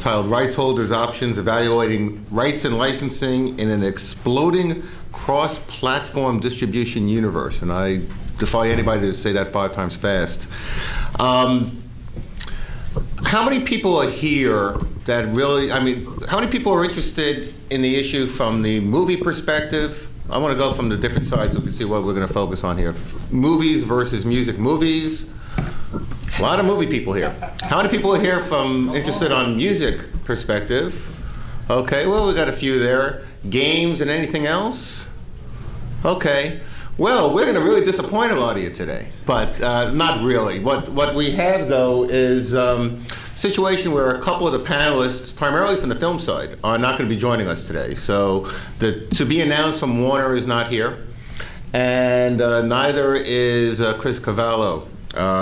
titled Rights Holders Options, Evaluating Rights and Licensing in an Exploding Cross-Platform Distribution Universe. And I defy anybody to say that 5 times fast. How many people are here that really, how many people are interested in the issue from the movie perspective? I want to go from the different sides so we can see what we're going to focus on here. Movies versus music. Movies. A lot of movie people here. How many people are here interested on music perspective? Okay, well, we got a few there. Games and anything else? Okay. Well, we're going to really disappoint a lot of you today, but not really. What we have, though, is a situation where a couple of the panelists, primarily from the film side, are not going to be joining us today. So the to be announced from Warner is not here, and neither is Chris Cavallo,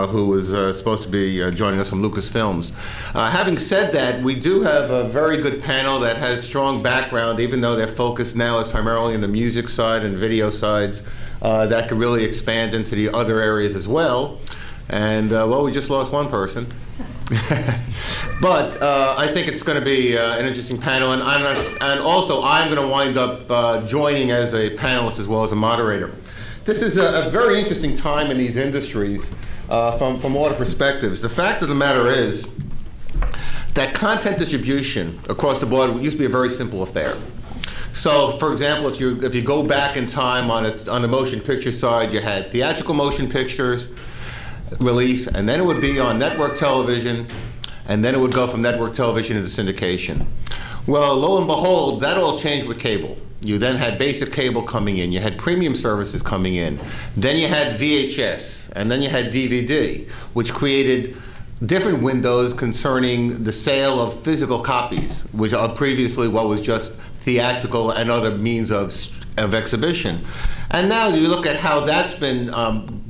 who was supposed to be joining us from Lucasfilms. Having said that, we do have a very good panel that has strong background, even though their focus now is primarily in the music side and video sides. That could really expand into the other areas as well. And, well, we just lost one person. But I think it's going to be an interesting panel. And also, I'm going to wind up joining as a panelist as well as a moderator. This is a very interesting time in these industries from all the perspectives. The fact of the matter is that content distribution across the board used to be a very simple affair. So, for example, if you go back in time on the motion picture side, you had theatrical motion pictures release, and then it would be on network television, and then it would go from network television into syndication. Well, lo and behold, that all changed with cable. You then had basic cable coming in, you had premium services coming in, then you had VHS, and then you had DVD, which created different windows concerning the sale of physical copies, which are previously what was just theatrical and other means of exhibition. And now you look at how that's been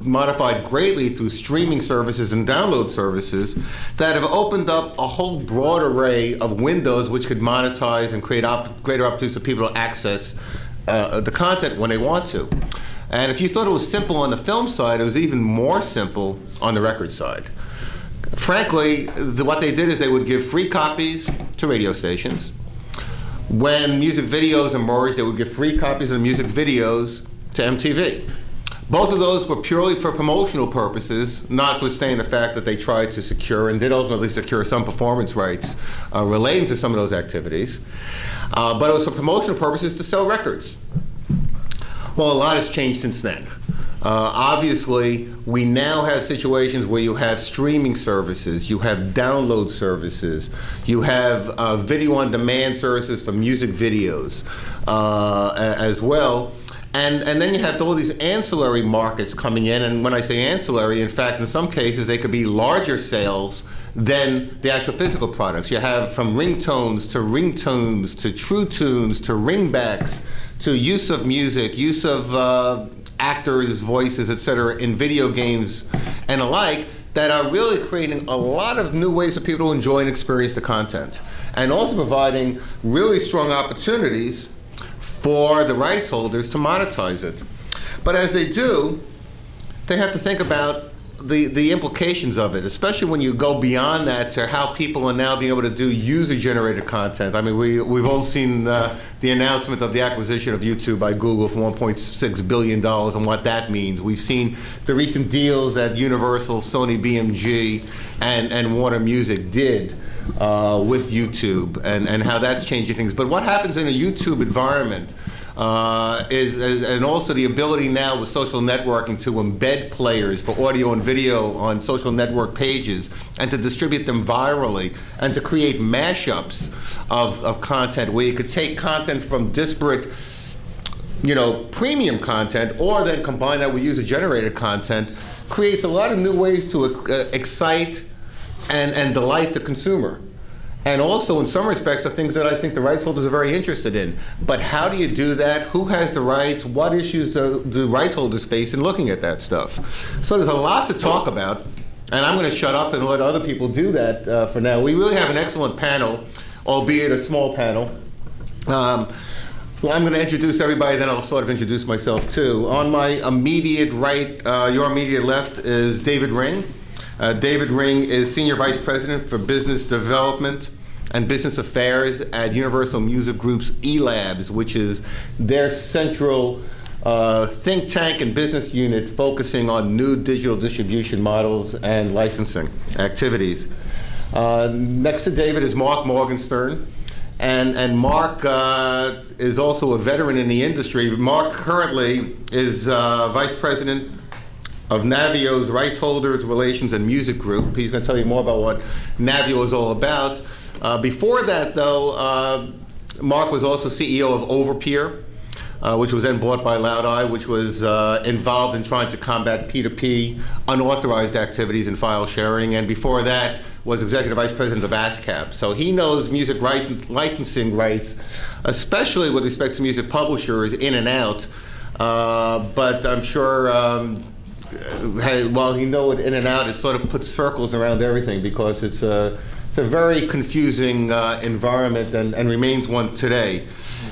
modified greatly through streaming services and download services that have opened up a whole broad array of windows which could monetize and create greater opportunities for people to access the content when they want to. And if you thought it was simple on the film side, it was even more simple on the record side. Frankly, what they did is they would give free copies to radio stations. When music videos emerged, they would give free copies of the music videos to MTV. Both of those were purely for promotional purposes, notwithstanding the fact that they tried to secure and did ultimately secure some performance rights relating to some of those activities. But it was for promotional purposes to sell records. Well, a lot has changed since then. Obviously, we now have situations where you have streaming services, you have download services, you have video-on-demand services for music videos as well. And then you have all these ancillary markets coming in, and when I say ancillary, in fact, in some cases, they could be larger sales than the actual physical products. You have from ringtones to true tunes to ringbacks to use of music, use of actors' voices, etc., in video games and alike, that are really creating a lot of new ways for people to enjoy and experience the content, and also providing really strong opportunities for the rights holders to monetize it. But as they do, they have to think about the implications of it, especially when you go beyond that to how people are now being able to do user-generated content. I mean, we've all seen the announcement of the acquisition of YouTube by Google for $1.6 billion and what that means. We've seen the recent deals that Universal, Sony BMG, and Warner Music did with YouTube and how that's changing things. But what happens in a YouTube environment and also the ability now with social networking to embed players for audio and video on social network pages and to distribute them virally and to create mashups of content where you could take content from disparate, premium content or then combine that with user-generated content, creates a lot of new ways to excite and delight the consumer. And also, in some respects, are things that I think the rights holders are very interested in. But how do you do that? Who has the rights? What issues do rights holders face in looking at that stuff? So there's a lot to talk about, and I'm going to shut up and let other people do that for now. We really have an excellent panel, albeit a small panel. I'm going to introduce everybody, then I'll sort of introduce myself too. On my immediate right, your immediate left, is David Ring. David Ring is Senior Vice President for Business Development and Business Affairs at Universal Music Group's eLabs, which is their central think tank and business unit focusing on new digital distribution models and licensing activities. Next to David is Mark Morgenstern. And Mark is also a veteran in the industry. Mark currently is Vice President of Navio's Rights Holders, Relations, and Music Group. He's going to tell you more about what Navio is all about. Before that, though, Mark was also CEO of Overpeer, which was then bought by Loud Eye, which was involved in trying to combat P2P, unauthorized activities and file sharing. And before that, was Executive Vice President of ASCAP. So he knows music licensing rights, especially with respect to music publishers, in and out. But I'm sure, while he knows it in and out, it sort of puts circles around everything because it's a very confusing environment and remains one today.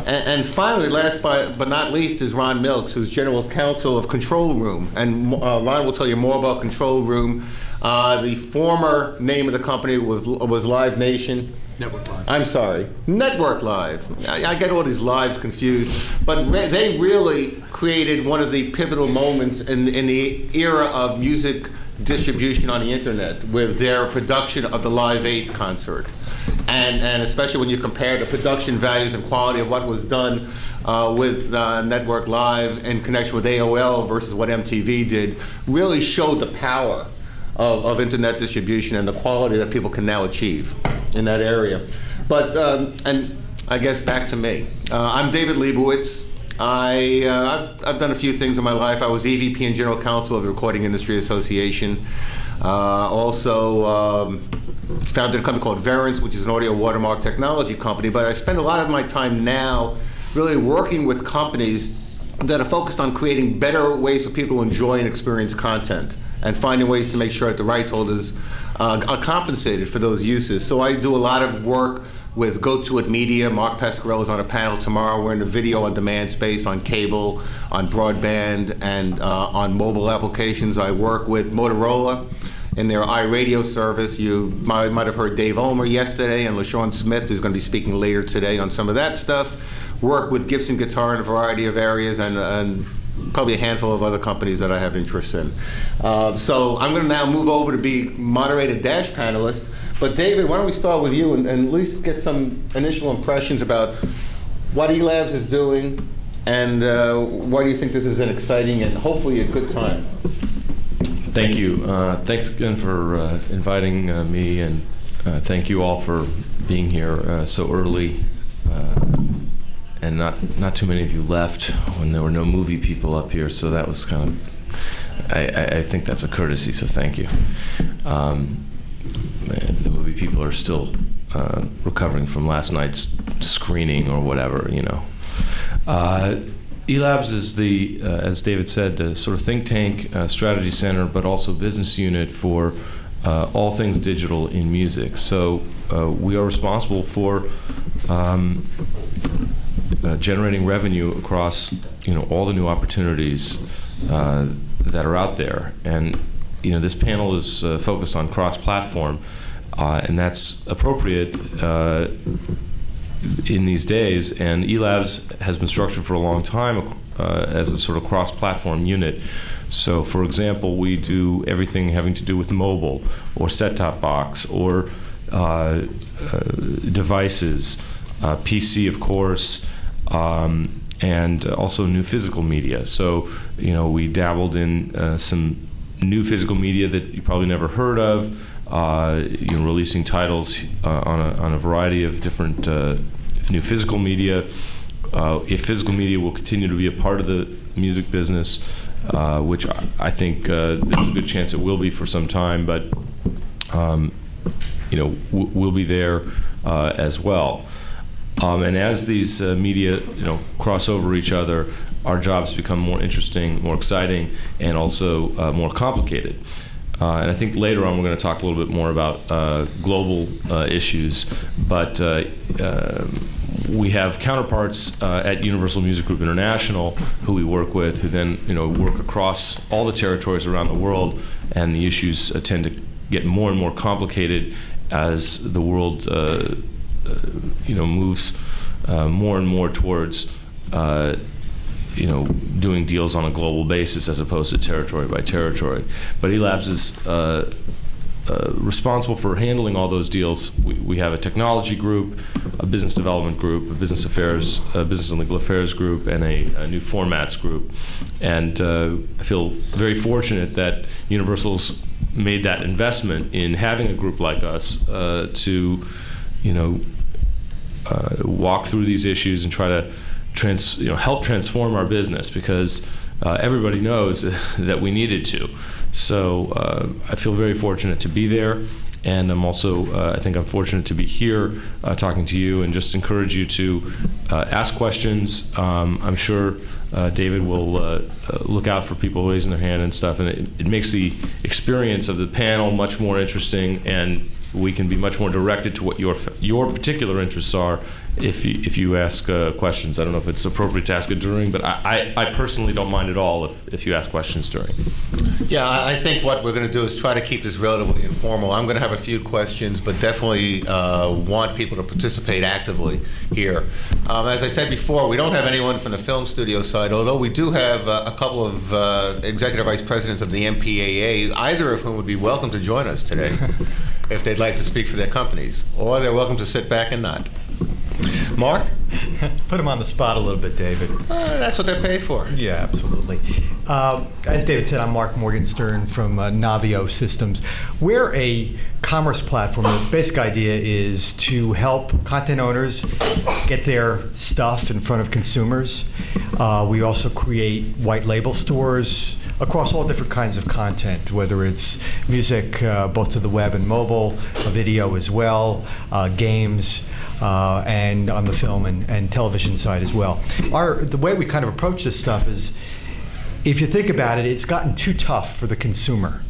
And finally, last but not least, is Ron Milks, who's General Counsel of Control Room. And Ron will tell you more about Control Room. The former name of the company was Live Nation. Network Live. I'm sorry, Network Live. I get all these lives confused, but they really created one of the pivotal moments in the era of music distribution on the internet with their production of the Live 8 concert. And especially when you compare the production values and quality of what was done with Network Live in connection with AOL versus what MTV did, really showed the power of internet distribution and the quality that people can now achieve in that area. But, and I guess back to me. I'm David Leibowitz. I've done a few things in my life. I was EVP and General Counsel of the Recording Industry Association. Also founded a company called Verance, which is an audio watermark technology company. But I spend a lot of my time now really working with companies that are focused on creating better ways for people to enjoy and experience content, and finding ways to make sure that the rights holders are compensated for those uses. So I do a lot of work with GoToIt Media. Mark Pasquarello is on a panel tomorrow. We're in the video on demand space, on cable, on broadband, and on mobile applications. I work with Motorola in their iRadio service. You might have heard Dave Ulmer yesterday and LaShawn Smith, who's going to be speaking later today on some of that stuff. Work with Gibson Guitar in a variety of areas, and probably a handful of other companies that I have interest in. So I'm going to now move over to be moderated dash panelist. But David, why don't we start with you and at least get some initial impressions about what eLabs is doing, and why do you think this is an exciting and hopefully a good time? Thank you. Thanks again for inviting me, and thank you all for being here so early. And not too many of you left when there were no movie people up here, so that was kind of, I think that's a courtesy, so thank you. The movie people are still recovering from last night's screening or whatever, you know. eLabs is the, as David said, the sort of think tank, strategy center, but also business unit for all things digital in music. So we are responsible for generating revenue across, you know, all the new opportunities that are out there. And you know, this panel is focused on cross-platform, and that's appropriate in these days. And eLabs has been structured for a long time as a sort of cross-platform unit. So, for example, we do everything having to do with mobile or set-top box or devices, PC, of course, and also new physical media. So, you know, we dabbled in some new physical media that you probably never heard of, you know, releasing titles on a variety of different new physical media. If physical media will continue to be a part of the music business, which I think there's a good chance it will be for some time, but you know, we'll be there as well. And as these media, you know, cross over each other, our jobs become more interesting, more exciting, and also more complicated. And I think later on we're going to talk a little bit more about global issues, but we have counterparts at Universal Music Group International who we work with, who then, you know, work across all the territories around the world, and the issues tend to get more and more complicated as the world moves more and more towards doing deals on a global basis as opposed to territory by territory. But eLabs is responsible for handling all those deals. We have a technology group, a business development group, a business and legal affairs group, and a new formats group. And I feel very fortunate that Universal's made that investment in having a group like us to, walk through these issues and try to help transform our business, because everybody knows that we needed to. So I feel very fortunate to be there, and I'm also, I think I'm fortunate to be here talking to you, and just encourage you to ask questions. I'm sure David will look out for people raising their hand and stuff, and it makes the experience of the panel much more interesting, and we can be much more directed to what your particular interests are if you ask questions. I don't know if it's appropriate to ask it during, but I personally don't mind at all if you ask questions during. Yeah, I think what we're going to do is try to keep this relatively informal. I'm going to have a few questions, but definitely want people to participate actively here. As I said before, we don't have anyone from the film studio side, although we do have a couple of executive vice presidents of the MPAA, either of whom would be welcome to join us today if they'd like to speak for their companies, or they're welcome to sit back and nod. Mark? Put him on the spot a little bit, David. That's what they're paid for. Yeah, absolutely. As David said, I'm Mark Morgenstern from Navio Systems. We're a commerce platform. The basic idea is to help content owners get their stuff in front of consumers. We also create white label stores across all different kinds of content, whether it's music, both to the web and mobile, video as well, games, and on the film and television side as well. The way we kind of approach this stuff is, if you think about it, it's gotten too tough for the consumer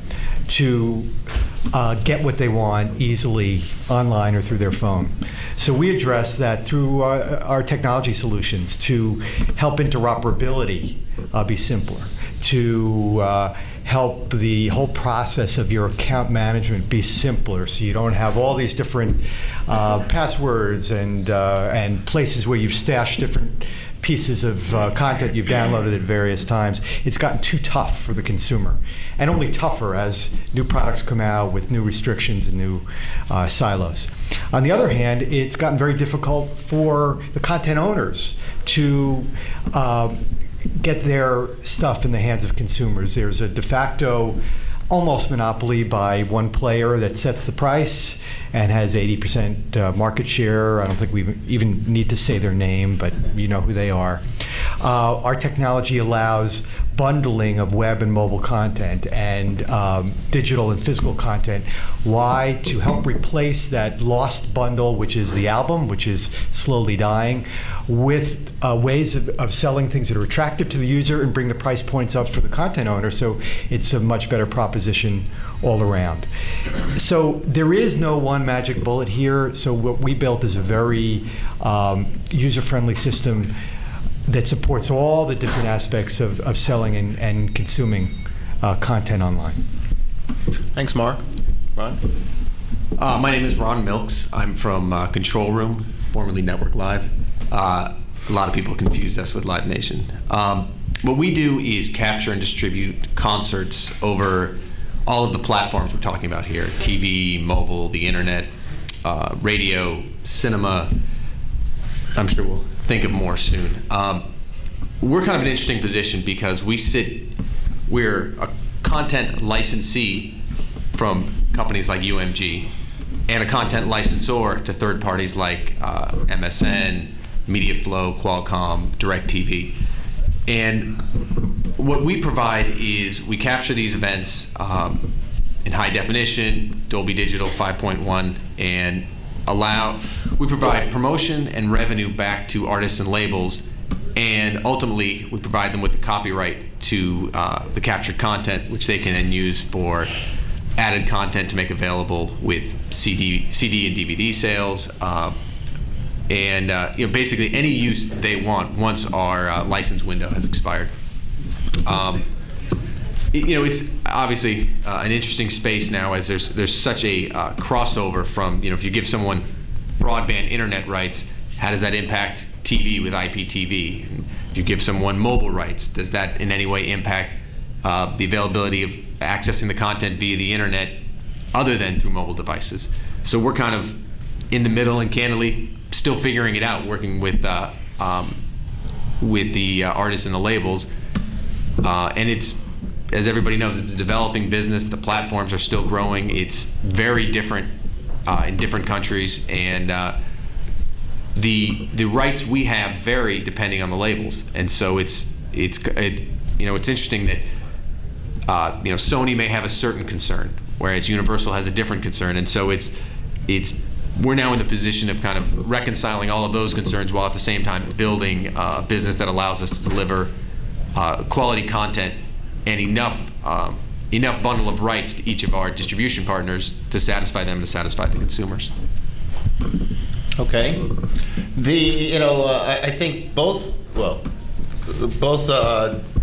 to get what they want easily online or through their phone. So we address that through our technology solutions to help interoperability be simpler, to help the whole process of your account management be simpler, so you don't have all these different passwords and places where you've stashed different pieces of content you've downloaded at various times. It's gotten too tough for the consumer, and only tougher as new products come out with new restrictions and new silos. On the other hand, it's gotten very difficult for the content owners to get their stuff in the hands of consumers. There's a de facto almost monopoly by one player that sets the price and has 80% market share. I don't think we even need to say their name, but you know who they are. Our technology allows bundling of web and mobile content and digital and physical content. Why? To help replace that lost bundle, which is the album, which is slowly dying, with ways of selling things that are attractive to the user and bring the price points up for the content owner, so it's a much better proposition all around. So there is no one magic bullet here. So what we built is a very user-friendly system that supports all the different aspects of selling and consuming content online. Thanks, Mark. Ron? My name is Ron Milks. I'm from Control Room, formerly Network Live. A lot of people confuse us with Live Nation. What we do is capture and distribute concerts over all of the platforms we're talking about here: TV, mobile, the internet, radio, cinema. I'm sure we'll think of more soon. We're kind of an interesting position because we're a content licensee from companies like UMG and a content licensor to third parties like MSN, MediaFlow, Qualcomm, DirecTV. And what we provide is we capture these events in high definition, Dolby Digital 5.1, and we provide promotion and revenue back to artists and labels, and ultimately we provide them with the copyright to the captured content, which they can then use for added content to make available with CD and DVD sales, and basically any use they want once our license window has expired. It's obviously an interesting space now, as there's such a crossover from, if you give someone broadband internet rights, how does that impact TV with IPTV? And if you give someone mobile rights, does that in any way impact the availability of accessing the content via the internet other than through mobile devices? So we're kind of in the middle and candidly still figuring it out, working with the artists and the labels. And it's, as everybody knows, it's a developing business. The platforms are still growing. It's very different in different countries, and the rights we have vary depending on the labels. And so it's interesting that Sony may have a certain concern, whereas Universal has a different concern. And so we're now in the position of kind of reconciling all of those concerns while at the same time building a business that allows us to deliver quality content and enough bundle of rights to each of our distribution partners to satisfy them and to satisfy the consumers. Okay. I think both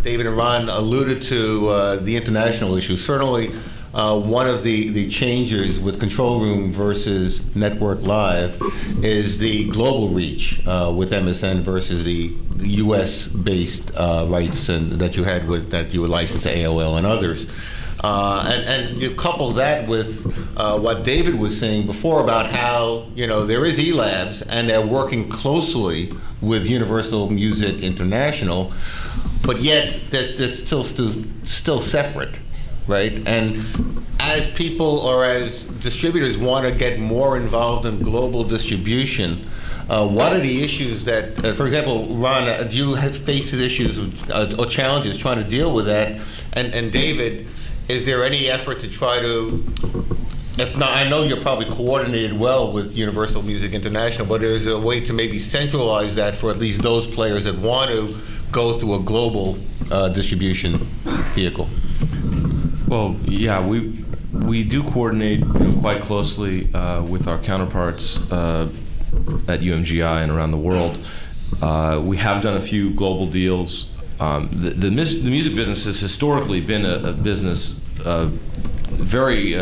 David and Ron alluded to the international issue. Certainly, one of the changes with Control Room versus Network Live is the global reach with MSN versus the U.S.-based rights that you were licensed to AOL and others. And you couple that with what David was saying before about how there is eLabs and they're working closely with Universal Music International, but yet that's still separate, right? And as people or as distributors want to get more involved in global distribution, what are the issues that, for example, Ron, do you have faced issues or challenges trying to deal with that? And David, is there any effort to try to, if not, I know you're probably coordinated well with Universal Music International, but is there a way to maybe centralize that for at least those players that want to go through a global distribution vehicle? Well, yeah, we do coordinate quite closely with our counterparts at UMGI and around the world. We have done a few global deals. The music business has historically been a business very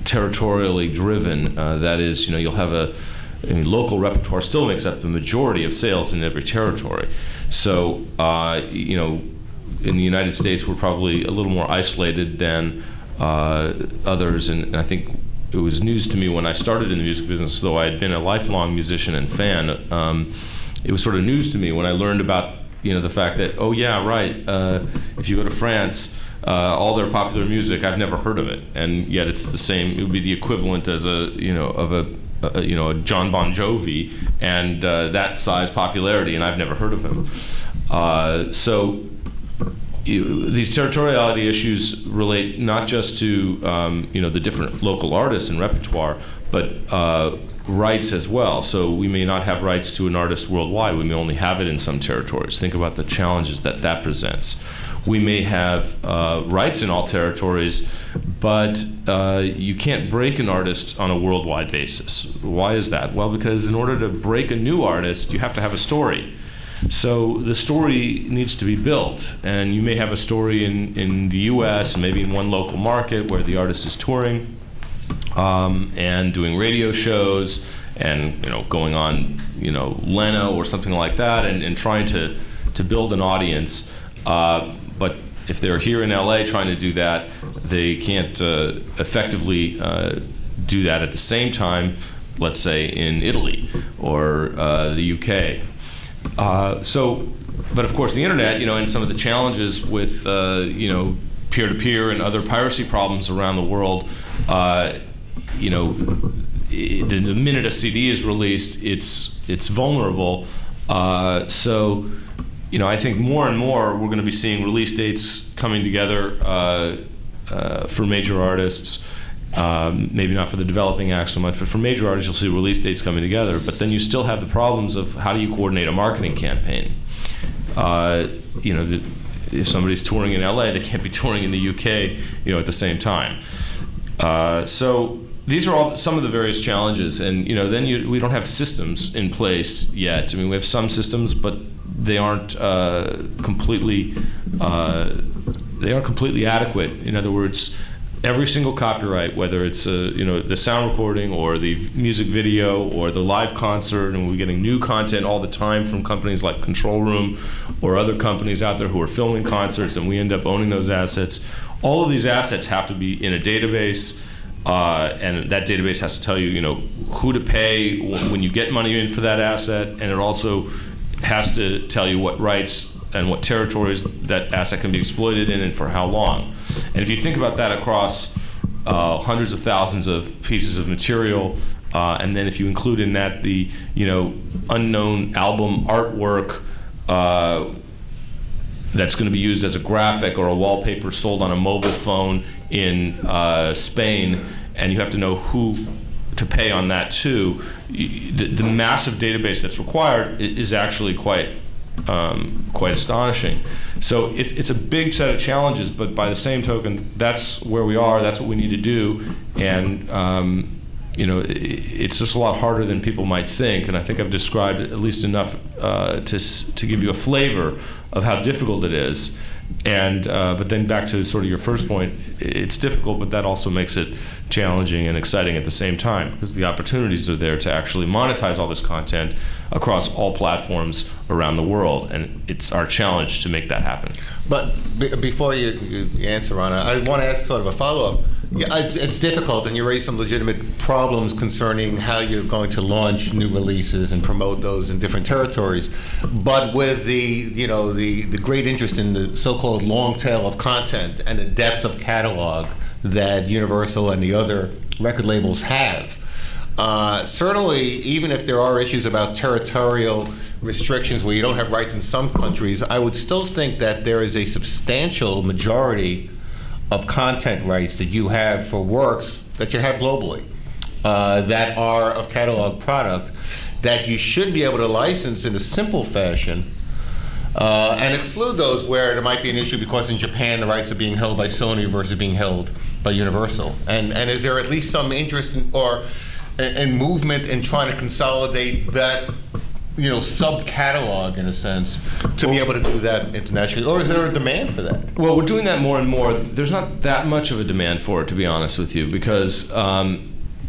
territorially driven. That is, you'll have local repertoire still makes up the majority of sales in every territory. So, in the United States, we're probably a little more isolated than others, and I think it was news to me when I started in the music business, though I had been a lifelong musician and fan. It was sort of news to me when I learned about the fact that, oh yeah, right, if you go to France, all their popular music, I've never heard of it, and yet it's the same. It would be the equivalent as a John Bon Jovi and that size popularity, and I've never heard of him. So these territoriality issues relate not just to the different local artists and repertoire, but rights as well. So we may not have rights to an artist worldwide. We may only have it in some territories. Think about the challenges that presents. We may have rights in all territories, but you can't break an artist on a worldwide basis. Why is that? Well, because in order to break a new artist, you have to have a story. So the story needs to be built, and you may have a story in the U.S. and maybe in one local market where the artist is touring and doing radio shows and going on Leno or something like that and trying to build an audience. But if they're here in LA trying to do that, they can't effectively do that at the same time, let's say in Italy or the UK. But of course the internet, and some of the challenges with peer-to-peer and other piracy problems around the world, the minute a CD is released, it's vulnerable. So I think more and more we're going to be seeing release dates coming together for major artists. Maybe not for the developing acts so much, but for major artists, you'll see release dates coming together. But then you still have the problems of how do you coordinate a marketing campaign? If somebody's touring in LA, they can't be touring in the UK, at the same time. So these are all some of the various challenges, and then we don't have systems in place yet. I mean, we have some systems, but they aren't completely adequate. In other words, every single copyright, whether it's the sound recording or the music video or the live concert, and we're getting new content all the time from companies like Control Room or other companies out there who are filming concerts, and we end up owning those assets. All of these assets have to be in a database, and that database has to tell you, who to pay when you get money in for that asset, and it also has to tell you what rights and what territories that asset can be exploited in and for how long. And if you think about that across hundreds of thousands of pieces of material, and then if you include in that the unknown album artwork that's going to be used as a graphic or a wallpaper sold on a mobile phone in Spain, and you have to know who to pay on that too, the massive database that's required is actually quite astonishing. So it's a big set of challenges, but by the same token, that's where we are, that's what we need to do, and it's just a lot harder than people might think, and I think I've described at least enough to give you a flavor of how difficult it is. And but then back to sort of your first point, it's difficult, but that also makes it challenging and exciting at the same time, because the opportunities are there to actually monetize all this content across all platforms around the world, and it's our challenge to make that happen. But before you answer, Ron, I want to ask sort of a follow-up. Yeah, it's difficult, and you raise some legitimate problems concerning how you're going to launch new releases and promote those in different territories. But with the great interest in the so-called long tail of content and the depth of catalog that Universal and the other record labels have, certainly, even if there are issues about territorial restrictions where you don't have rights in some countries, I would still think that there is a substantial majority of content rights that you have for works that you have globally that are of catalog product that you should be able to license in a simple fashion and exclude those where there might be an issue because in Japan the rights are being held by Sony versus being held by Universal. And is there at least some interest in movement in trying to consolidate that sub-catalog, in a sense, to be able to do that internationally? Or is there a demand for that? Well, we're doing that more and more. There's not that much of a demand for it, to be honest with you, because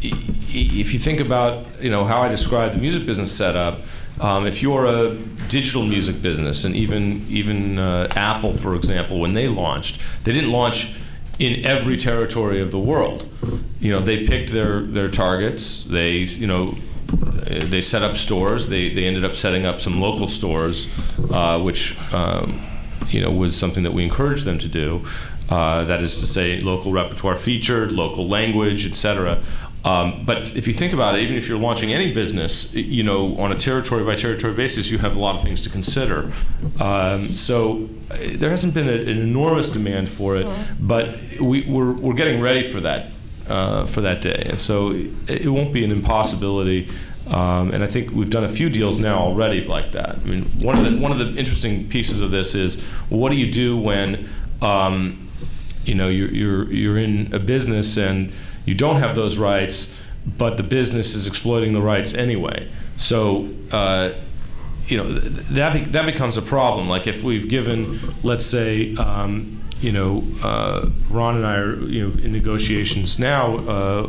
if you think about how I described the music business setup, if you're a digital music business, and even Apple, for example, when they launched, they didn't launch in every territory of the world. They picked their targets. They set up stores. They ended up setting up some local stores, which was something that we encouraged them to do. That is to say, local repertoire featured, local language, etc. But if you think about it, even if you're launching any business, on a territory by territory basis, you have a lot of things to consider. So there hasn't been an enormous demand for it, but we're getting ready for that. For that day, and so it won't be an impossibility. And I think we've done a few deals now already like that. I mean, one of the interesting pieces of this is, well, what do you do when you're in a business and you don't have those rights, but the business is exploiting the rights anyway? So that becomes a problem. Like if we've given, let's say, Ron and I are in negotiations now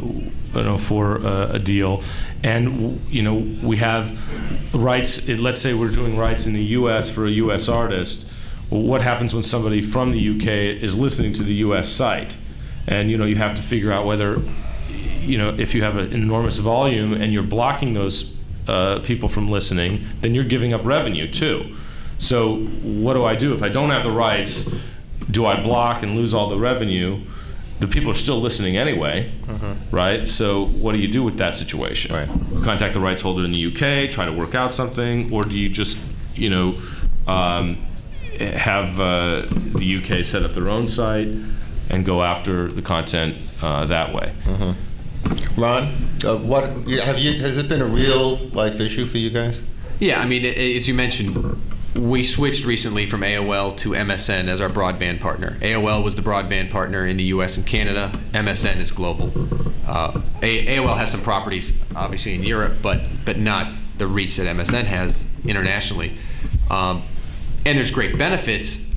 for a deal, and we have rights. Let's say we're doing rights in the U.S. for a U.S. artist. Well, what happens when somebody from the U.K. is listening to the U.S. site? And you have to figure out whether if you have an enormous volume and you're blocking those people from listening, then you're giving up revenue too. So what do I do if I don't have the rights? Do I block and lose all the revenue? The people are still listening anyway, right? So what do you do with that situation? Right. Contact the rights holder in the UK, try to work out something, or do you just, have the UK set up their own site and go after the content that way? Ron, has it been a real life issue for you guys? Yeah, I mean, as you mentioned, we switched recently from AOL to MSN as our broadband partner. AOL was the broadband partner in the US and Canada. MSN is global. AOL has some properties, obviously, in Europe, but not the reach that MSN has internationally. And there's great benefits.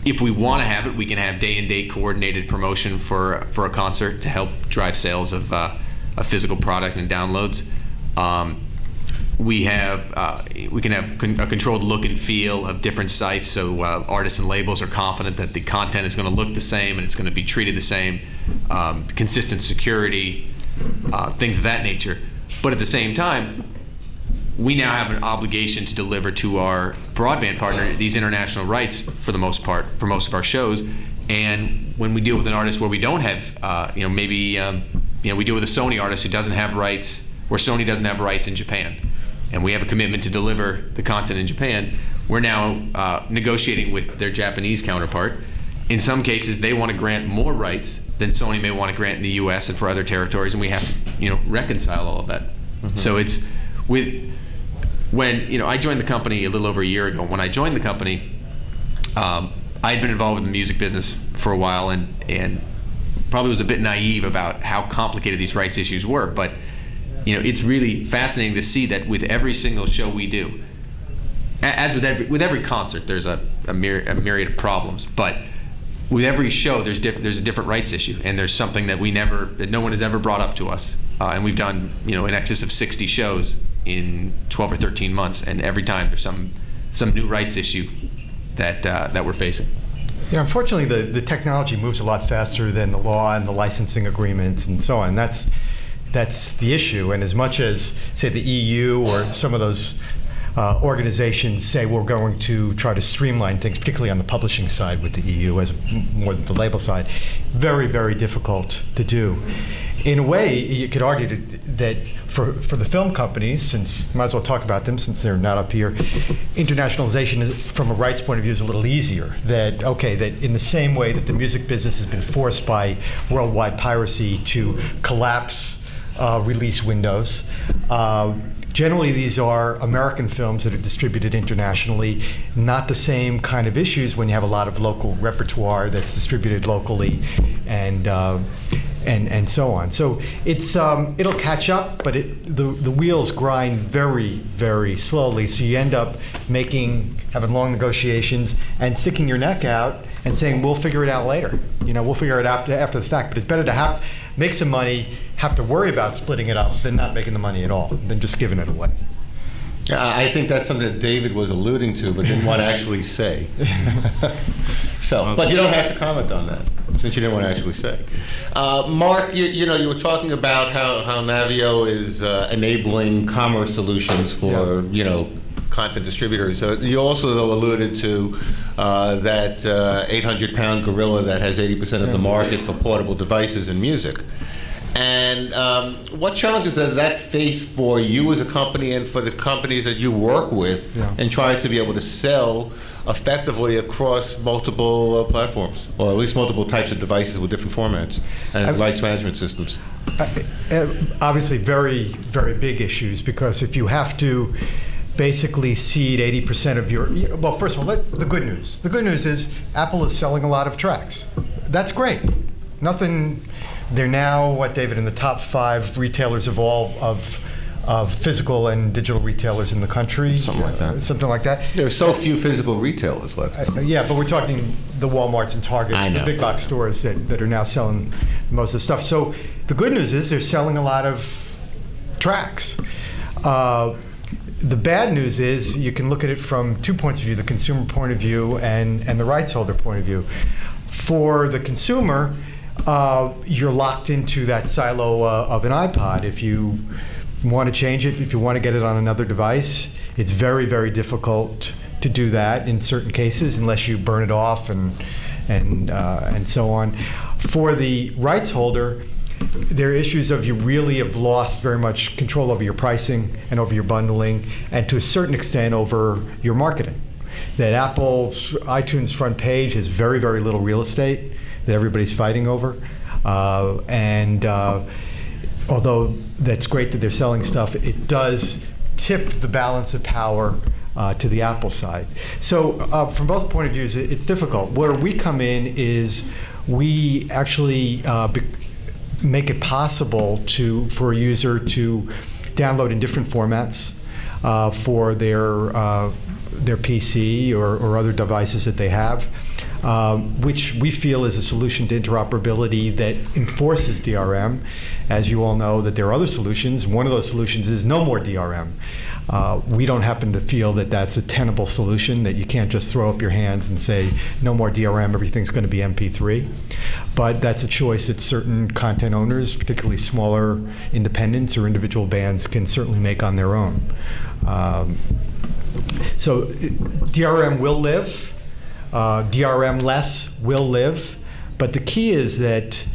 If we want to have it, we can have day and date coordinated promotion for a concert to help drive sales of a physical product and downloads. We can have a controlled look and feel of different sites, so artists and labels are confident that the content is going to look the same and it's going to be treated the same. Consistent security, things of that nature. But at the same time, we now have an obligation to deliver to our broadband partner these international rights for the most part, for most of our shows. And when we deal with an artist where we don't have, we deal with a Sony artist who doesn't have rights, where Sony doesn't have rights in Japan, and we have a commitment to deliver the content in Japan, we're now negotiating with their Japanese counterpart. In some cases, they want to grant more rights than Sony may want to grant in the U.S. and for other territories, and we have to, reconcile all of that. So it's when I joined the company a little over a year ago. When I joined the company, I had been involved with the music business for a while, and probably was a bit naive about how complicated these rights issues were. But it's really fascinating to see that with every single show we do, as with every concert, there's a myriad of problems. But with every show, there's a different rights issue, and there's something that no one has ever brought up to us. And we've done in excess of 60 shows in 12 or 13 months, and every time there's some new rights issue that we're facing. Unfortunately, the technology moves a lot faster than the law and the licensing agreements and so on. That's the issue. And as much as, say, the EU or some of those organizations say we're going to try to streamline things, particularly on the publishing side with the EU as more than the label side, very, very difficult to do. In a way, you could argue that for the film companies, since might as well talk about them since they're not up here, internationalization from a rights point of view is a little easier. That in the same way that the music business has been forced by worldwide piracy to collapse release windows. Generally, these are American films that are distributed internationally, not the same kind of issues when you have a lot of local repertoire that's distributed locally, and so on. So it'll catch up, but the wheels grind very, very slowly. So you end up having long negotiations and sticking your neck out and saying, we'll figure it out later. We'll figure it out after the fact. But it's better to make some money, have to worry about splitting it up, than not making the money at all, than just giving it away. I think that's something that David was alluding to, but didn't want to actually say. But you don't have to comment on that, since you didn't want to actually say. Mark, you were talking about how Navio is enabling commerce solutions for content distributors. You also alluded to that 800-pound gorilla that has 80% of the market for portable devices and music. And what challenges does that face for you as a company and for the companies that you work with in trying to be able to sell effectively across multiple platforms, or at least multiple types of devices with different formats and rights management systems? Obviously, very, very big issues, because if you have to basically cede 80% of your, well, first of all, the good news. The good news is Apple is selling a lot of tracks. That's great. They're now, David, in the top 5 retailers of all of physical and digital retailers in the country. Something like that. Something like that. There are so few physical retailers left. Yeah, but we're talking the Walmarts and Targets, the big box stores that are now selling most of the stuff. So the good news is they're selling a lot of tracks. The bad news is you can look at it from 2 points of view, the consumer point of view and the rights holder point of view. For the consumer, you're locked into that silo of an iPod. If you want to change it, if you want to get it on another device, it's very, very difficult to do that in certain cases unless you burn it off and so on. For the rights holder, there are issues of you really have lost very much control over your pricing and over your bundling, and to a certain extent over your marketing. That Apple's iTunes front page has very, very little real estate that everybody's fighting over. Although that's great that they're selling stuff, it does tip the balance of power to the Apple side. So from both point of views, it's difficult. Where we come in is we actually make it possible for a user to download in different formats for their PC or other devices that they have. which we feel is a solution to interoperability that enforces DRM. As you all know, that there are other solutions. One of those solutions is no more DRM. We don't happen to feel that that's a tenable solution, that you can't just throw up your hands and say, no more DRM, everything's going to be MP3. But that's a choice that certain content owners, particularly smaller independents or individual bands, can certainly make on their own. So DRM will live. DRM-less will live. But the key is that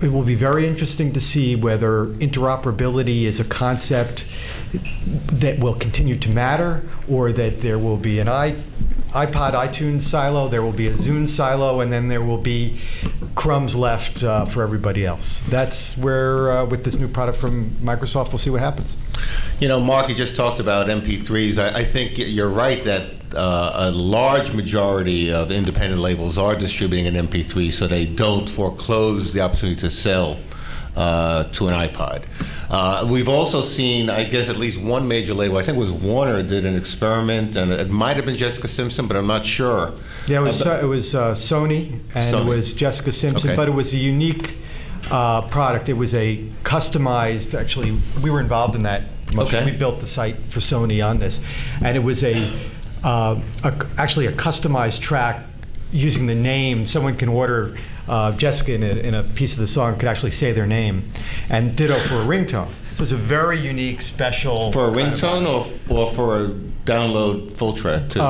it will be very interesting to see whether interoperability is a concept that will continue to matter, or that there will be an iPod iTunes silo, there will be a Zune silo, and then there will be crumbs left for everybody else. That's where, with this new product from Microsoft, we'll see what happens. You know, Mark, you just talked about MP3s. I think you're right that a large majority of independent labels are distributing an MP3, so they don't foreclose the opportunity to sell to an iPod. We've also seen, I guess, at least one major label, I think it was Warner, did an experiment, and it might have been Jessica Simpson, but I'm not sure. Yeah, it was Sony, and Sony. It was Jessica Simpson, okay. But it was a unique product. It was a customized, actually, we were involved in that. Okay. We built the site for Sony on this, and it was actually a customized track using the name. Someone can order Jessica in a piece of the song, could actually say their name, and ditto for a ringtone. So it's a very unique, special. For a ringtone or for a download full track too?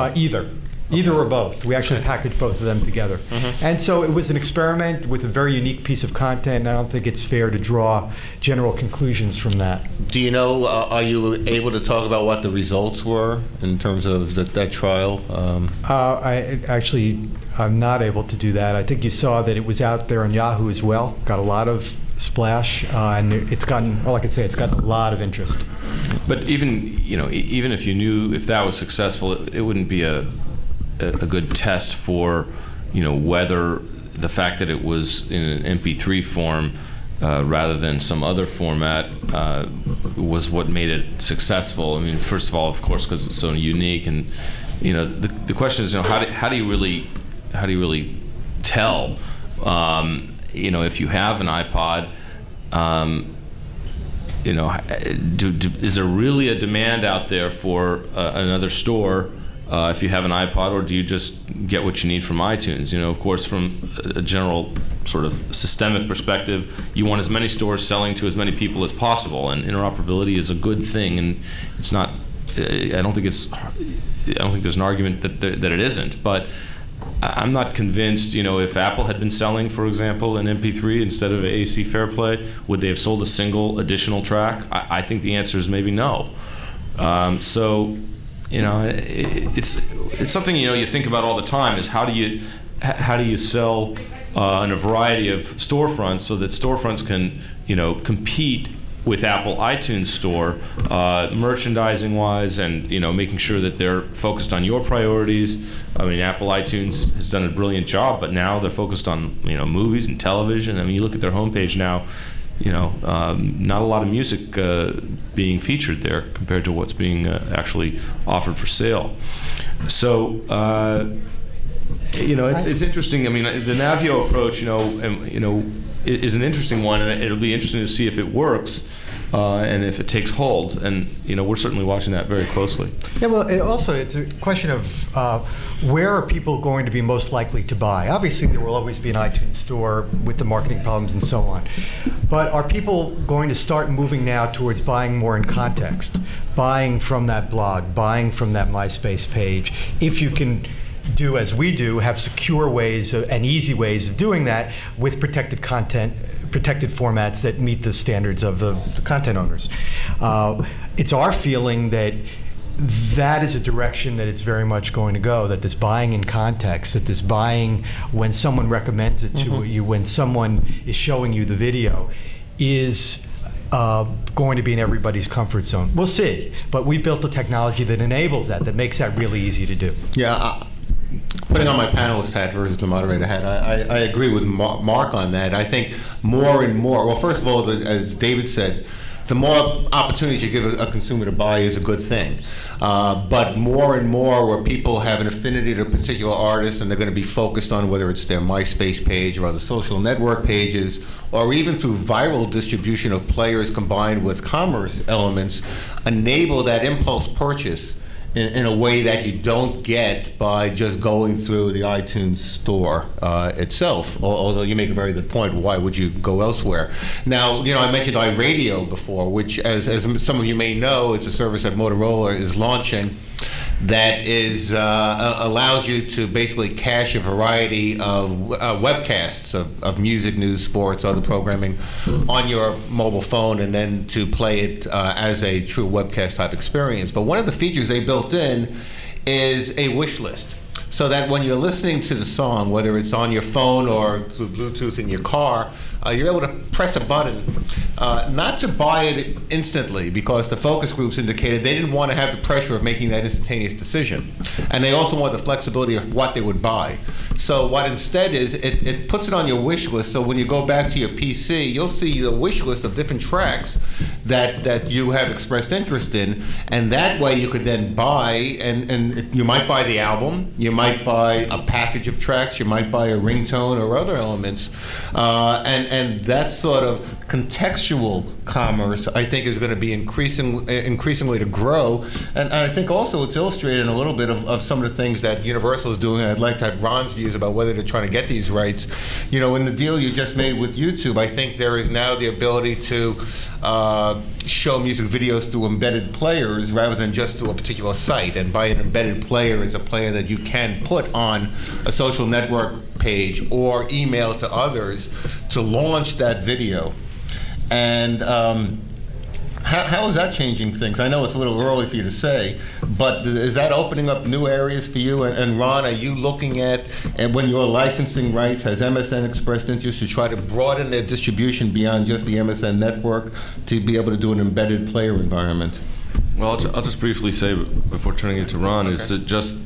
Either or both. We actually packaged both of them together. And so it was an experiment with a very unique piece of content, and I don't think it's fair to draw general conclusions from that. Do you know, are you able to talk about what the results were in terms of that trial? I'm not able to do that. I think you saw that it was out there on Yahoo as well. Got a lot of splash, and it's gotten, all I can say, it's gotten a lot of interest. But even if you knew if that was successful, it wouldn't be a good test for, whether the fact that it was in an MP3 form rather than some other format was what made it successful. I mean, first of all, of course, because it's so unique, and the question is, how do you really tell? If you have an iPod, is there really a demand out there for another store? If you have an iPod, or do you just get what you need from iTunes? Of course, from a general sort of systemic perspective, you want as many stores selling to as many people as possible, and interoperability is a good thing. And it's not. I don't think there's an argument that it isn't. But I'm not convinced. If Apple had been selling, for example, an MP3 instead of AC Fairplay, would they have sold a single additional track? I think the answer is maybe no. It's something you think about all the time. Is how do you sell in a variety of storefronts so that storefronts can compete with Apple iTunes Store, merchandising wise, and making sure that they're focused on your priorities. I mean, Apple iTunes has done a brilliant job, but now they're focused on movies and television. I mean, you look at their homepage now. Not a lot of music being featured there compared to what's being actually offered for sale. So, it's interesting. I mean, the Navio approach, is an interesting one, and it'll be interesting to see if it works and if it takes hold. And we're certainly watching that very closely. Yeah, well, it's a question of where are people going to be most likely to buy? Obviously, there will always be an iTunes store with the marketing problems and so on. But are people going to start moving now towards buying more in context, buying from that blog, buying from that MySpace page? If you can do as we do, have secure ways and easy ways of doing that with protected content, protected formats that meet the standards of the content owners. It's our feeling that that is a direction that it's very much going to go, that this buying in context, that this buying when someone recommends it to you, when someone is showing you the video, is going to be in everybody's comfort zone. We'll see, but we've built a technology that enables that makes that really easy to do. Yeah, putting on my panelist hat versus the moderator hat, I agree with Mark on that. I think more and more, well, first of all, as David said, the more opportunities you give a consumer to buy is a good thing. But more and more where people have an affinity to a particular artist and they're going to be focused on whether it's their MySpace page or other social network pages, or even through viral distribution of players combined with commerce elements, enable that impulse purchase in a way that you don't get by just going through the iTunes store itself. Although you make a very good point, why would you go elsewhere? Now, I mentioned iRadio before, which, as some of you may know, it's a service that Motorola is launching that is allows you to basically cache a variety of webcasts of music, news, sports, other programming on your mobile phone, and then to play it as a true webcast type experience. But one of the features they built in is a wish list, so that when you're listening to the song, whether it's on your phone or through Bluetooth in your car, you're able to press a button, not to buy it instantly, because the focus groups indicated they didn't want to have the pressure of making that instantaneous decision. And they also want the flexibility of what they would buy. So what instead is, it puts it on your wish list, so when you go back to your PC, you'll see the wish list of different tracks that you have expressed interest in, and that way you could then buy, and you might buy the album, you might buy a package of tracks, you might buy a ringtone or other elements, and that sort of contextual commerce, I think, is going to be increasingly to grow. And I think also it's illustrated in a little bit of some of the things that Universal is doing, and I'd like to have Ron's views about whether they're trying to get these rights. In the deal you just made with YouTube, I think there is now the ability to show music videos through embedded players rather than just through a particular site. And by an embedded player, it's a player that you can put on a social network page or email to others to launch that video. And how is that changing things? I know it's a little early for you to say, but is that opening up new areas for you? And Ron, are you looking at, and when you're licensing rights, has MSN expressed interest to try to broaden their distribution beyond just the MSN network to be able to do an embedded player environment? Well, I'll just briefly say before turning it to Ron, is that just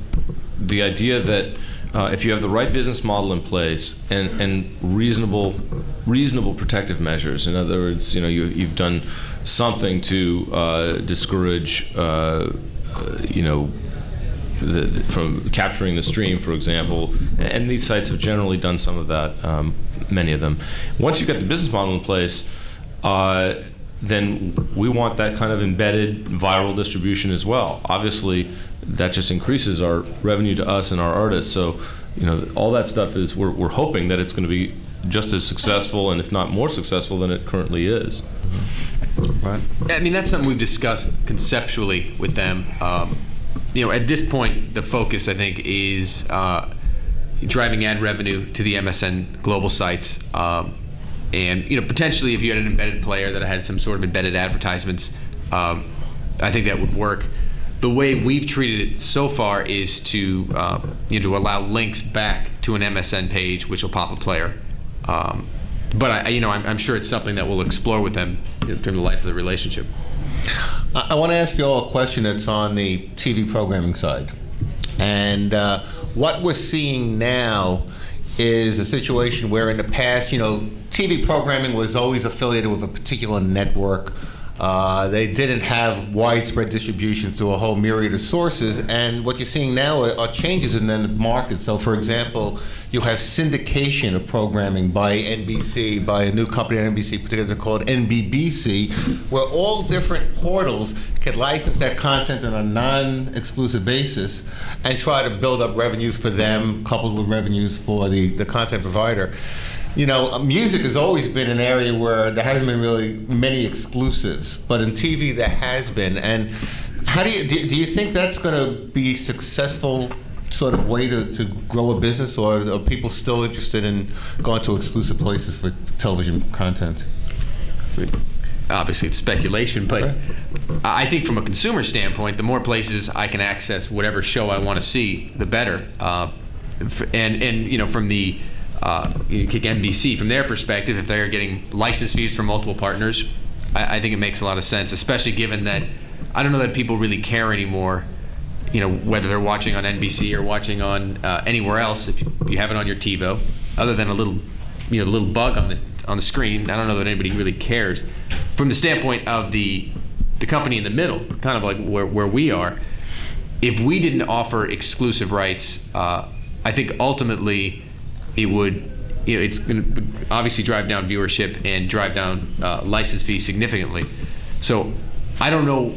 the idea that if you have the right business model in place and reasonable protective measures, in other words, you've done something to discourage, from capturing the stream, for example, and these sites have generally done some of that, many of them. Once you've got the business model in place, then we want that kind of embedded viral distribution as well. Obviously, that just increases our revenue to us and our artists. So, all that stuff is, we're hoping that it's going to be just as successful, and if not more successful than it currently is. Right. I mean, that's something we've discussed conceptually with them. At this point, the focus, I think, is driving ad revenue to the MSN global sites. And potentially, if you had an embedded player that had some sort of embedded advertisements, I think that would work. The way we've treated it so far is to to allow links back to an MSN page, which will pop a player. But I'm sure it's something that we'll explore with them during the life of the relationship. I want to ask you all a question that's on the TV programming side, and what we're seeing now is a situation where in the past, TV programming was always affiliated with a particular network. They didn't have widespread distribution through a whole myriad of sources, and what you're seeing now are changes in the market. So, for example, you have syndication of programming by NBC, by a new company at NBC, particularly called NBBC, where all different portals can license that content on a non-exclusive basis and try to build up revenues for them, coupled with revenues for the content provider. Music has always been an area where there hasn't been really many exclusives, but in TV there has been. And how do you think that's going to be successful sort of way to grow a business, or are people still interested in going to exclusive places for television content? Obviously, it's speculation, but right. I think from a consumer standpoint, the more places I can access whatever show I want to see, the better. From the you kick NBC, from their perspective, if they're getting license fees from multiple partners, I think it makes a lot of sense, especially given that I don't know that people really care anymore, whether they're watching on NBC or watching on anywhere else. If you have it on your TiVo, other than a little, little bug on the screen, I don't know that anybody really cares. from the standpoint of the company in the middle, kind of like where we are, if we didn't offer exclusive rights, I think ultimately it would, it's going to obviously drive down viewership and drive down license fees significantly. So I don't know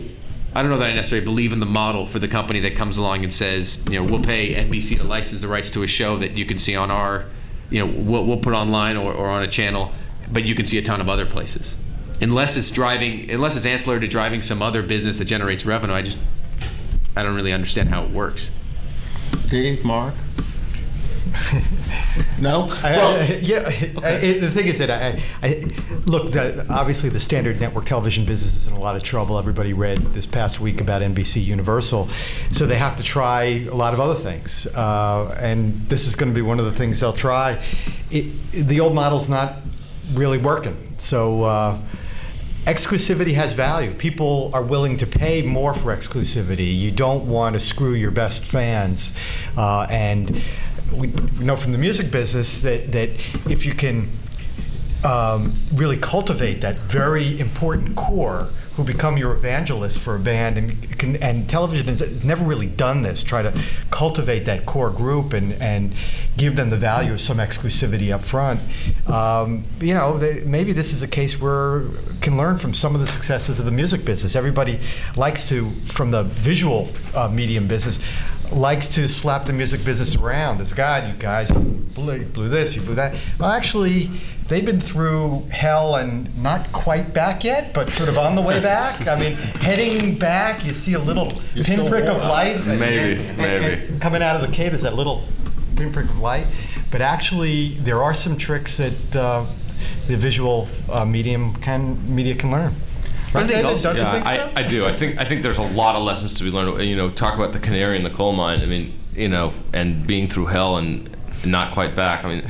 that I necessarily believe in the model for the company that comes along and says, we'll pay NBC to license the rights to a show that you can see on our, we'll put online or on a channel, but you can see a ton of other places. Unless it's ancillary to driving some other business that generates revenue, I don't really understand how it works. Dave, Mark? No? The thing is that look, obviously the standard network television business is in a lot of trouble. Everybody read this past week about NBC Universal, so they have to try a lot of other things, and this is going to be one of the things they'll try. The old model's not really working, so exclusivity has value. People are willing to pay more for exclusivity. You don't want to screw your best fans, and we know from the music business that if you can really cultivate that very important core who become your evangelists for a band, and television has never really done this, try to cultivate that core group and give them the value of some exclusivity up front. Maybe this is a case where we can learn from some of the successes of the music business. Everybody likes to, from the visual medium business, likes to slap the music business around as, God, you guys blew this, you blew that. Well, actually, they've been through hell and not quite back yet, but sort of on the way back. I mean, heading back, you see a little pinprick of light. Maybe. Coming out of the cave is that little pinprick of light. But actually, there are some tricks that the visual media can learn. Right, David? Don't you think so? I do. I think there's a lot of lessons to be learned. Talk about the canary in the coal mine. I mean, and being through hell and not quite back. I mean,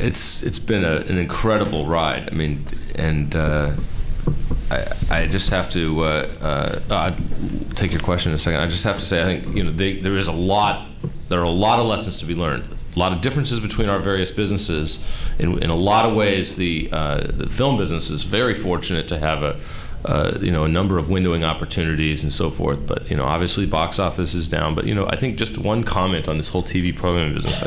it's been an incredible ride. I mean, and I just have to I'll take your question in a second. I just have to say, I think there are a lot of lessons to be learned. A lot of differences between our various businesses. In a lot of ways, the film business is very fortunate to have a number of windowing opportunities and so forth. But obviously, box office is down. But I think just one comment on this whole TV programming business.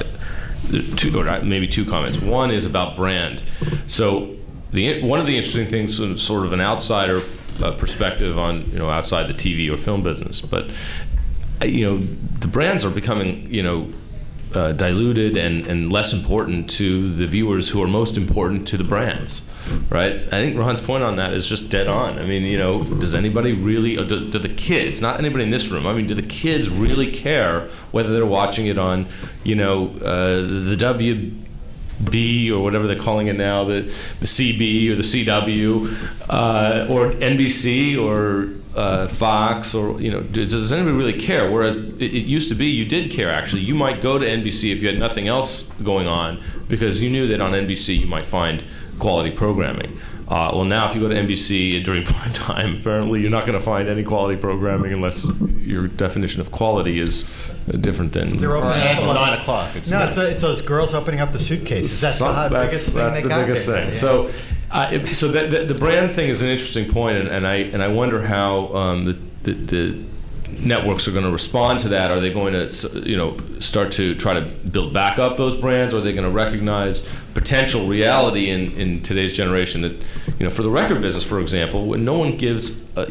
Maybe two comments. One is about brand. So one of the interesting things, sort of an outsider perspective on outside the TV or film business, but the brands are becoming diluted and less important to the viewers who are most important to the brands, right? I think Ron's point on that is just dead on. I mean, does anybody really, or do the kids, not anybody in this room, I mean, do the kids really care whether they're watching it on, the WB or whatever they're calling it now, the CB or the CW, or NBC or Fox, or does anybody really care? Whereas it used to be you did care. Actually, you might go to NBC if you had nothing else going on because you knew that on NBC you might find quality programming. Well, now if you go to NBC during prime time, apparently you're not going to find any quality programming unless your definition of quality is different than. They're opening after up 9 o'clock. It's those girls opening up the suitcases. That's the biggest thing. That's the biggest thing. Yeah. So the brand thing is an interesting point, and I wonder how the networks are going to respond to that. Are they going to start to try to build back up those brands, or are they going to recognize potential reality in today's generation that for the record business, for example, when no one gives a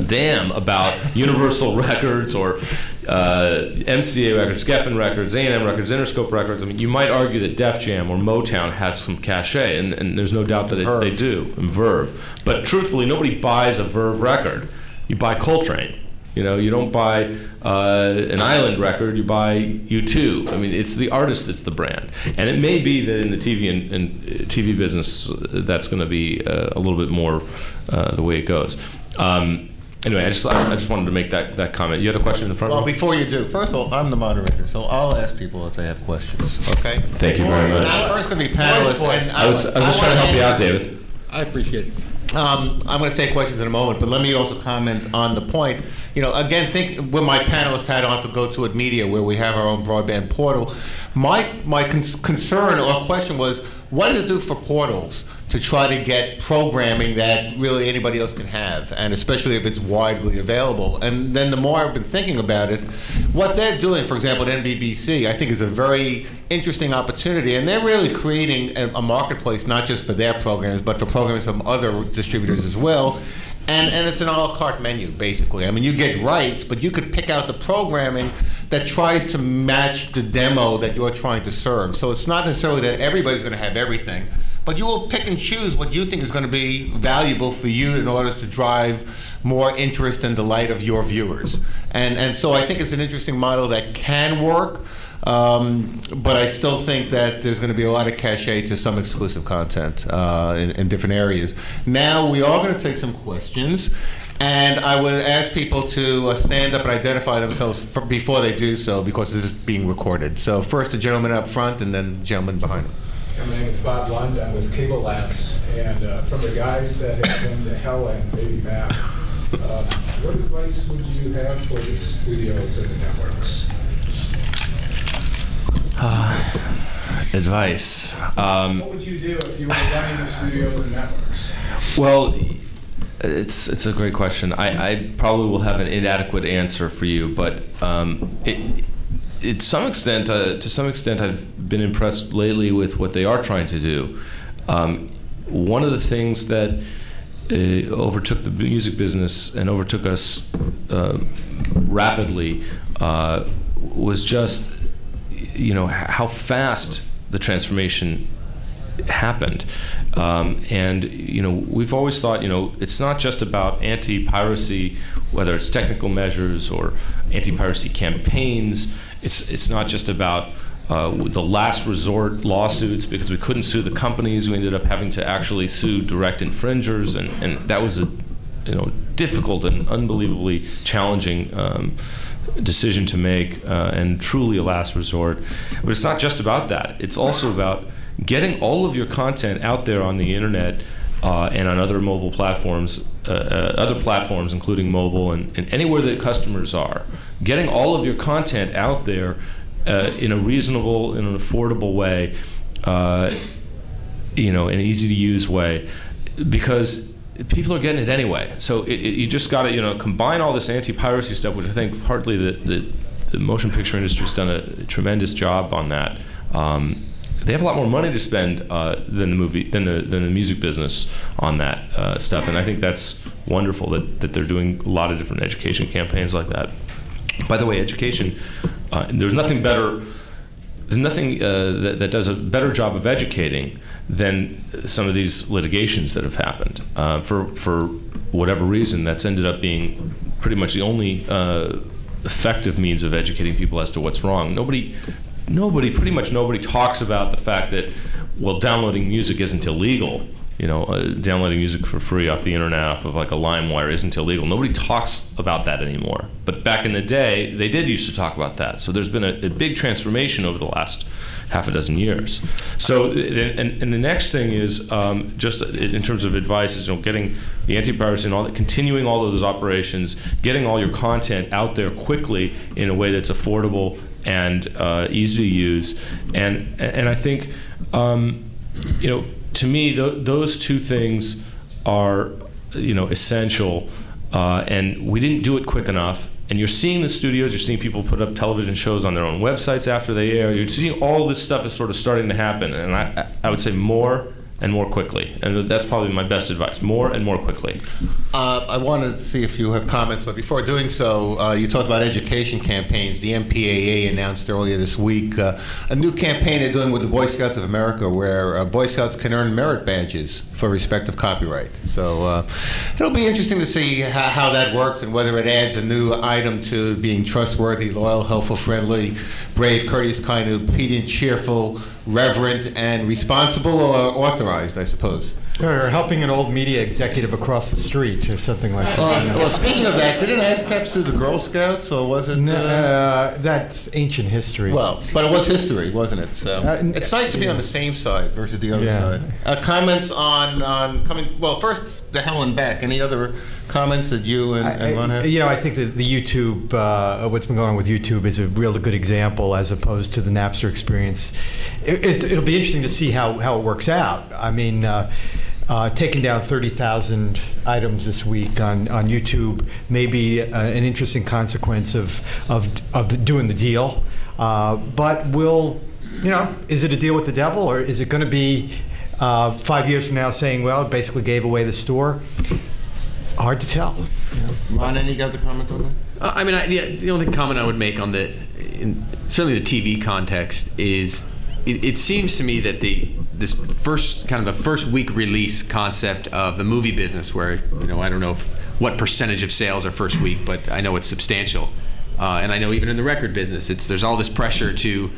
damn about Universal Records or MCA Records, Geffen Records, A&M Records, Interscope Records. I mean, you might argue that Def Jam or Motown has some cachet, and there's no doubt that they do, and Verve. But truthfully, nobody buys a Verve record. You buy Coltrane. You don't buy an Island record. You buy U2. I mean, it's the artist that's the brand. And it may be that in the TV and TV business, that's going to be a little bit more the way it goes. Anyway, I just wanted to make that comment. You had a question in the front row? Well, before you do, first of all, I'm the moderator, so I'll ask people if they have questions. Okay? Thank you very much. I'm first going to be panelists. I was just trying to help you out, David. I appreciate it. I'm going to take questions in a moment, but let me also comment on the point. Again, think with my panelist hat on for Go2It Media, where we have our own broadband portal. My concern or question was, what does it do for portals to try to get programming that really anybody else can have, and especially if it's widely available. And then the more I've been thinking about it, what they're doing, for example, at NBBC, I think is a very interesting opportunity, and they're really creating a marketplace not just for their programs, but for programs from other distributors as well. And it's an a la carte menu, basically. I mean, you get rights, but you could pick out the programming that tries to match the demo that you're trying to serve. So it's not necessarily that everybody's going to have everything, but you will pick and choose what you think is going to be valuable for you in order to drive more interest and delight of your viewers. And so I think it's an interesting model that can work. But I still think that there's going to be a lot of cachet to some exclusive content in different areas. Now we are going to take some questions, and I would ask people to stand up and identify themselves before they do so, because this is being recorded. So first the gentleman up front, and then the gentleman behind him. My name is Bob Lund. I'm with Cable Labs, and from the guys that have been to hell and Baby Mac, what advice would you have for the studios and the networks? Advice. What would you do if you were running the studios and networks? Well, it's a great question. I probably will have an inadequate answer for you, but to some extent, I've been impressed lately with what they are trying to do. One of the things that overtook the music business and overtook us rapidly was just, how fast the transformation happened. And we've always thought, it's not just about anti-piracy, whether it's technical measures or anti-piracy campaigns. It's not just about the last resort lawsuits, because we couldn't sue the companies. We ended up having to actually sue direct infringers, and that was a difficult and unbelievably challenging decision to make, and truly a last resort. But it's not just about that. It's also about getting all of your content out there on the internet and on other mobile platforms, other platforms including mobile, and anywhere that customers are. Getting all of your content out there in a reasonable, in an affordable way, in an easy to use way, because people are getting it anyway. So you just got to combine all this anti-piracy stuff, which I think partly the motion picture industry's done a tremendous job on that. They have a lot more money to spend than the music business on that stuff, and I think that's wonderful that they're doing a lot of different education campaigns like that. By the way, education, there's nothing better. There's nothing that does a better job of educating than some of these litigations that have happened. For whatever reason, that's ended up being pretty much the only effective means of educating people as to what's wrong. Pretty much nobody talks about the fact that, well, downloading music isn't illegal. Downloading music for free off the internet, off of like a LimeWire, isn't illegal. Nobody talks about that anymore. But back in the day, they did used to talk about that. So there's been a big transformation over the last half a dozen years. So, and the next thing is, just in terms of advice, is getting the anti-piracy and all that, continuing all of those operations, getting all your content out there quickly in a way that's affordable and easy to use. And I think, to me, those two things are, essential, and we didn't do it quick enough. And you're seeing the studios, you're seeing people put up television shows on their own websites after they air. You're seeing all this stuff is sort of starting to happen, and I would say more and more quickly. And that's probably my best advice, more and more quickly. I want to see if you have comments, but before doing so, you talked about education campaigns. The MPAA announced earlier this week a new campaign they're doing with the Boy Scouts of America, where Boy Scouts can earn merit badges for respect of copyright. So it'll be interesting to see how that works, and whether it adds a new item to being trustworthy, loyal, helpful, friendly, brave, courteous, kind, obedient, cheerful, reverent, and responsible, or authorized, I suppose. Or helping an old media executive across the street or something like that. Well, speaking of that, didn't ASCAP sue the Girl Scouts, or was it? That's ancient history. Well, but it was history, wasn't it? So it's nice to be on the same side versus the other side. Comments on coming. Well, first, the hell and back. Any other comments that you and Ron have? You know, I think that the YouTube, what's been going on with YouTube is a real good example as opposed to the Napster experience. It'll be interesting to see how it works out. I mean, taking down 30,000 items this week on YouTube may be an interesting consequence of doing the deal. But is it a deal with the devil, or is it going to be 5 years from now saying, well, it basically gave away the store? Hard to tell. Ron, any other comment on that? I mean, the only comment I would make on certainly the TV context is it seems to me that the first week release concept of the movie business, where I don't know what percentage of sales are first week, but I know it's substantial, and I know even in the record business, there's all this pressure to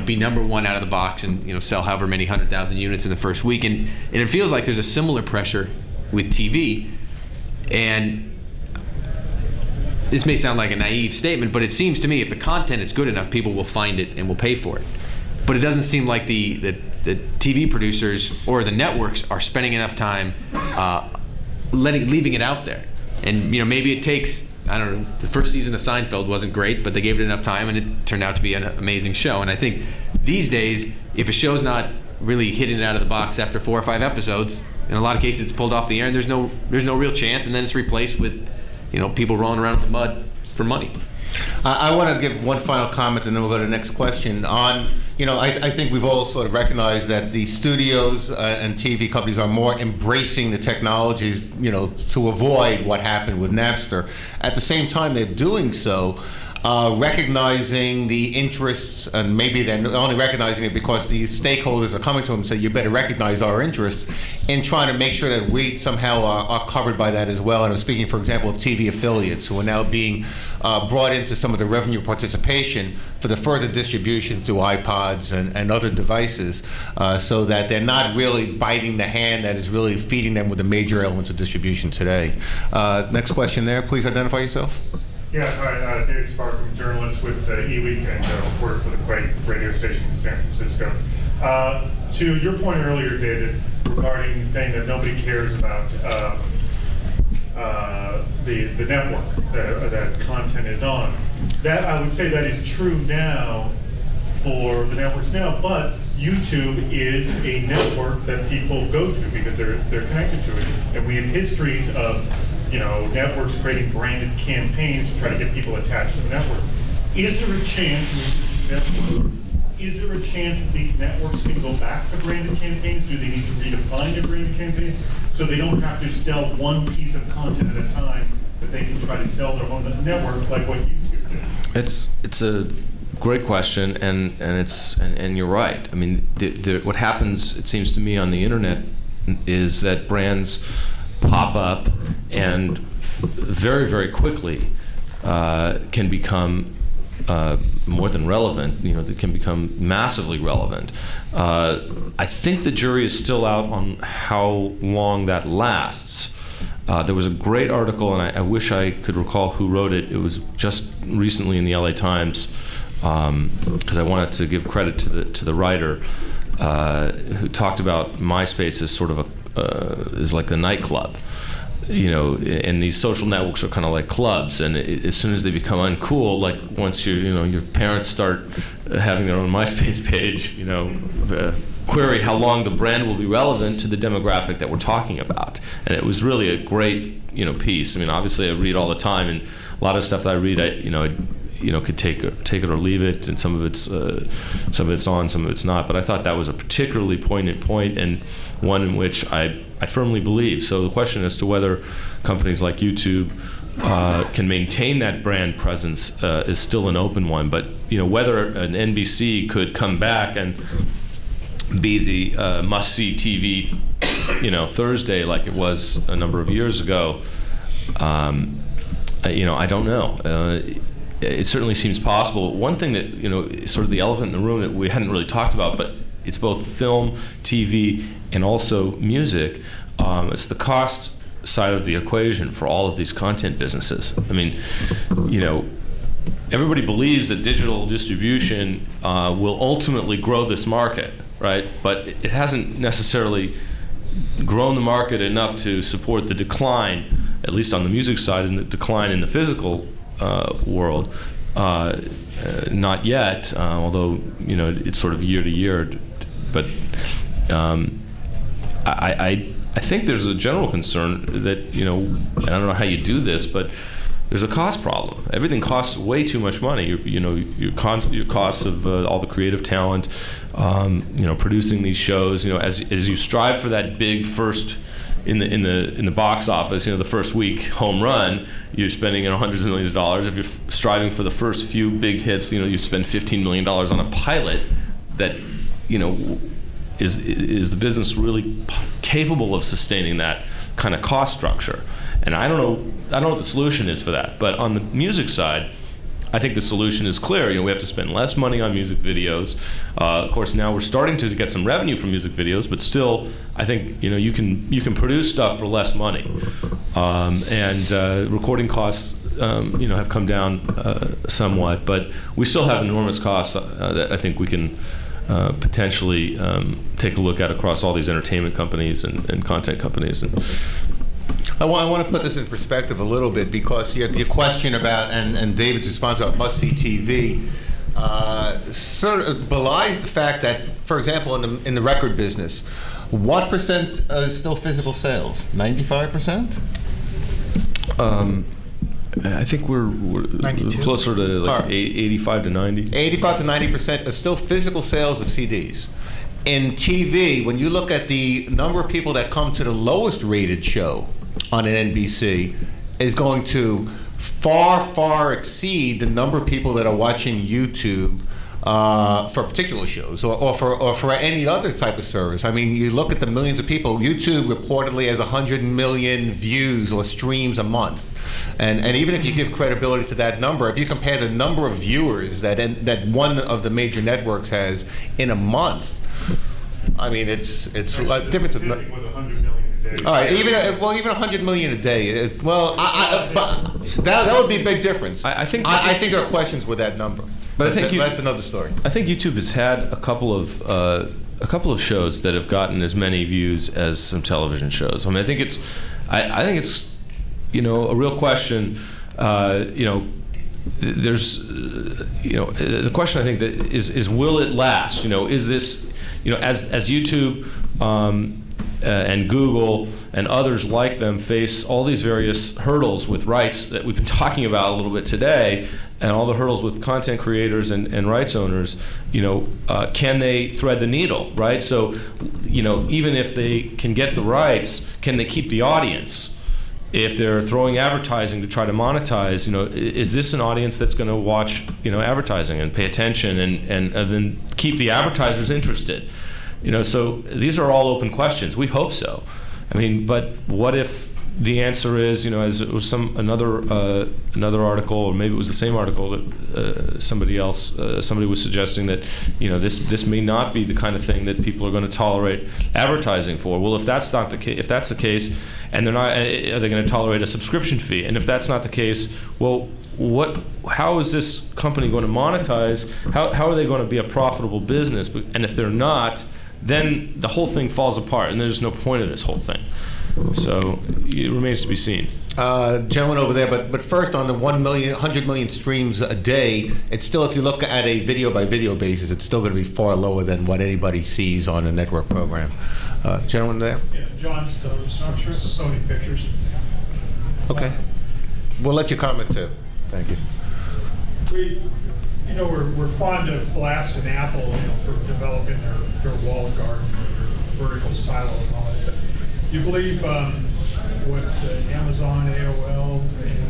be number one out of the box and sell however many 100,000 units in the first week, and it feels like there's a similar pressure with TV, and this may sound like a naive statement, but it seems to me if the content is good enough, people will find it and will pay for it. But it doesn't seem like the TV producers or the networks are spending enough time leaving it out there. And maybe it takes, I don't know, the first season of Seinfeld wasn't great, but they gave it enough time and it turned out to be an amazing show. And I think these days, if a show's not really hitting it out of the box after 4 or 5 episodes, in a lot of cases it's pulled off the air and there's no real chance, and then it's replaced with people rolling around in the mud for money. I want to give one final comment, and then we'll go to the next question. I think we've all sort of recognized that the studios and TV companies are more embracing the technologies, to avoid what happened with Napster. At the same time, they're doing so, recognizing the interests, and maybe they're only recognizing it because the stakeholders are coming to them and say, you better recognize our interests, in trying to make sure that we somehow are covered by that as well. And I'm speaking, for example, of TV affiliates who are now being brought into some of the revenue participation for the further distribution through iPods and other devices, so that they're not really biting the hand that is really feeding them with the major elements of distribution today. Next question there. Please identify yourself. Yeah, hi, David Sparkham, journalist with eWeek and reporter for the Quake radio station in San Francisco. To your point earlier, David, regarding saying that nobody cares about the network that content is on, that I would say that is true now for the networks now, but YouTube is a network that people go to because they're connected to it, and we have histories of networks creating branded campaigns to try to get people attached to the network. Is there a chance that these networks can go back to branded campaigns? Do they need to redefine a branded campaign so they don't have to sell one piece of content at a time, that they can try to sell their own network like what YouTube did? It's a great question, and you're right. I mean, what happens, it seems to me, on the internet is that brands pop up and very, very quickly can become more than relevant. They can become massively relevant. I think the jury is still out on how long that lasts. There was a great article, and I wish I could recall who wrote it. It was just recently in the LA Times, because I wanted to give credit to the writer, who talked about MySpace as sort of is like a nightclub, and these social networks are kind of like clubs, and as soon as they become uncool, like once your parents start having their own MySpace page, query how long the brand will be relevant to the demographic that we're talking about. And it was really a great piece. I mean, obviously I read all the time, and a lot of stuff that I read, I could take it or leave it, and some of it's on, some of it's not. But I thought that was a particularly poignant point, and one in which I firmly believe. So the question as to whether companies like YouTube can maintain that brand presence is still an open one. But whether an NBC could come back and be the must-see TV, Thursday like it was a number of years ago, I don't know. It certainly seems possible. One thing that, is sort of the elephant in the room that we hadn't really talked about, but it's both film, TV, and also music. It's the cost side of the equation for all of these content businesses. I mean, everybody believes that digital distribution will ultimately grow this market, right? But it hasn't necessarily grown the market enough to support the decline, at least on the music side, and the decline in the physical world. Not yet, although it's sort of year to year. But I think there's a general concern that I don't know how you do this, but there's a cost problem. Everything costs way too much money. Your costs of all the creative talent, producing these shows. As you strive for that big first in the box office, the first week home run, you're spending hundreds of millions of dollars. If you're striving for the first few big hits, you spend $15 million on a pilot. That is the business really capable of sustaining that kind of cost structure? And I don't know what the solution is for that. But on the music side, I think the solution is clear. We have to spend less money on music videos. Of course, now we're starting to get some revenue from music videos, but still, I think you can produce stuff for less money. And recording costs have come down somewhat, but we still have enormous costs that I think we can potentially take a look at across all these entertainment companies and content companies. I want to put this in perspective a little bit, because your question about, and David's response about must-see TV sort of belies the fact that, for example, in the record business, what percent is still physical sales? 95%? I think we're closer to 85 to 90. 85 to 90% are still physical sales of CDs. In TV, when you look at the number of people that come to the lowest rated show on an NBC, is going to far exceed the number of people that are watching YouTube for particular shows or for any other type of service. I mean, you look at the millions of people. YouTube reportedly has 100 million views or streams a month. And even if you give credibility to that number, if you compare the number of viewers that one of the major networks has in a month, I mean, it's a difference of. With 100 million a day. All right, even 100 million a day. But that would be a big difference. I think there are questions with that number. But I think that's another story. I think YouTube has had a couple of shows that have gotten as many views as some television shows. I mean, I think it's a real question. There's the question I think that is will it last? Is this as YouTube and Google and others like them face all these various hurdles with rights that we've been talking about a little bit today, and all the hurdles with content creators and rights owners, can they thread the needle, right? So, even if they can get the rights, can they keep the audience? If they're throwing advertising to try to monetize, is this an audience that's going to watch, advertising and pay attention and then keep the advertisers interested? So these are all open questions. We hope so. I mean, but what if the answer is, as it was another article, or maybe it was the same article that somebody was suggesting that, this may not be the kind of thing that people are going to tolerate advertising for. Well, if that's not the case, and they're not, are they going to tolerate a subscription fee? And if that's not the case, well, how is this company going to monetize? How are they going to be a profitable business? And if they're not, then the whole thing falls apart, and there's no point in this whole thing. So it remains to be seen. Gentleman over there, but first on the 100 million streams a day, it's still, if you look at a video by video basis, it's still going to be far lower than what anybody sees on a network program. Gentleman there? Yeah, John Stokes, Sony Pictures. Okay. We'll let you comment too. Thank you. We're fond of blast and Apple, for developing their walled garden, their vertical silo and all that. Do you believe what Amazon, AOL, and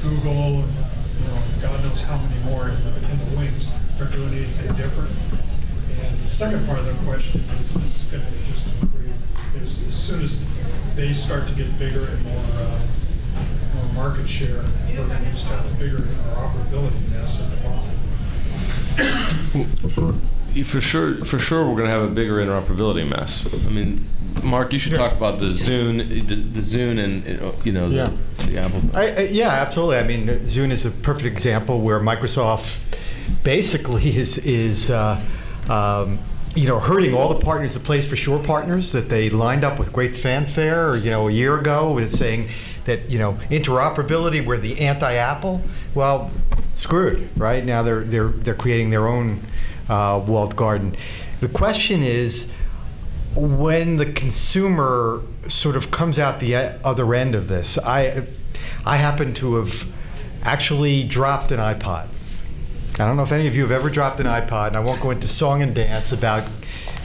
Google, and God knows how many more in the wings are doing anything different? And the second part of the question is this going to just increase as soon as they start to get bigger and more market share, we're going to just have a bigger interoperability mess at the bottom. For sure, we're going to have a bigger interoperability mess. I mean, Mark, you should talk about the Zune, and the Apple thing. Yeah, absolutely. I mean, Zune is a perfect example where Microsoft basically is hurting all the partners, the Plays for Sure partners that they lined up with great fanfare, a year ago, with saying that interoperability, we're the anti-Apple. Well, screwed, right? Now they're creating their own walled garden. The question is, when the consumer sort of comes out the other end of this, I happen to have actually dropped an iPod. I don't know if any of you have ever dropped an iPod, and I won't go into song and dance about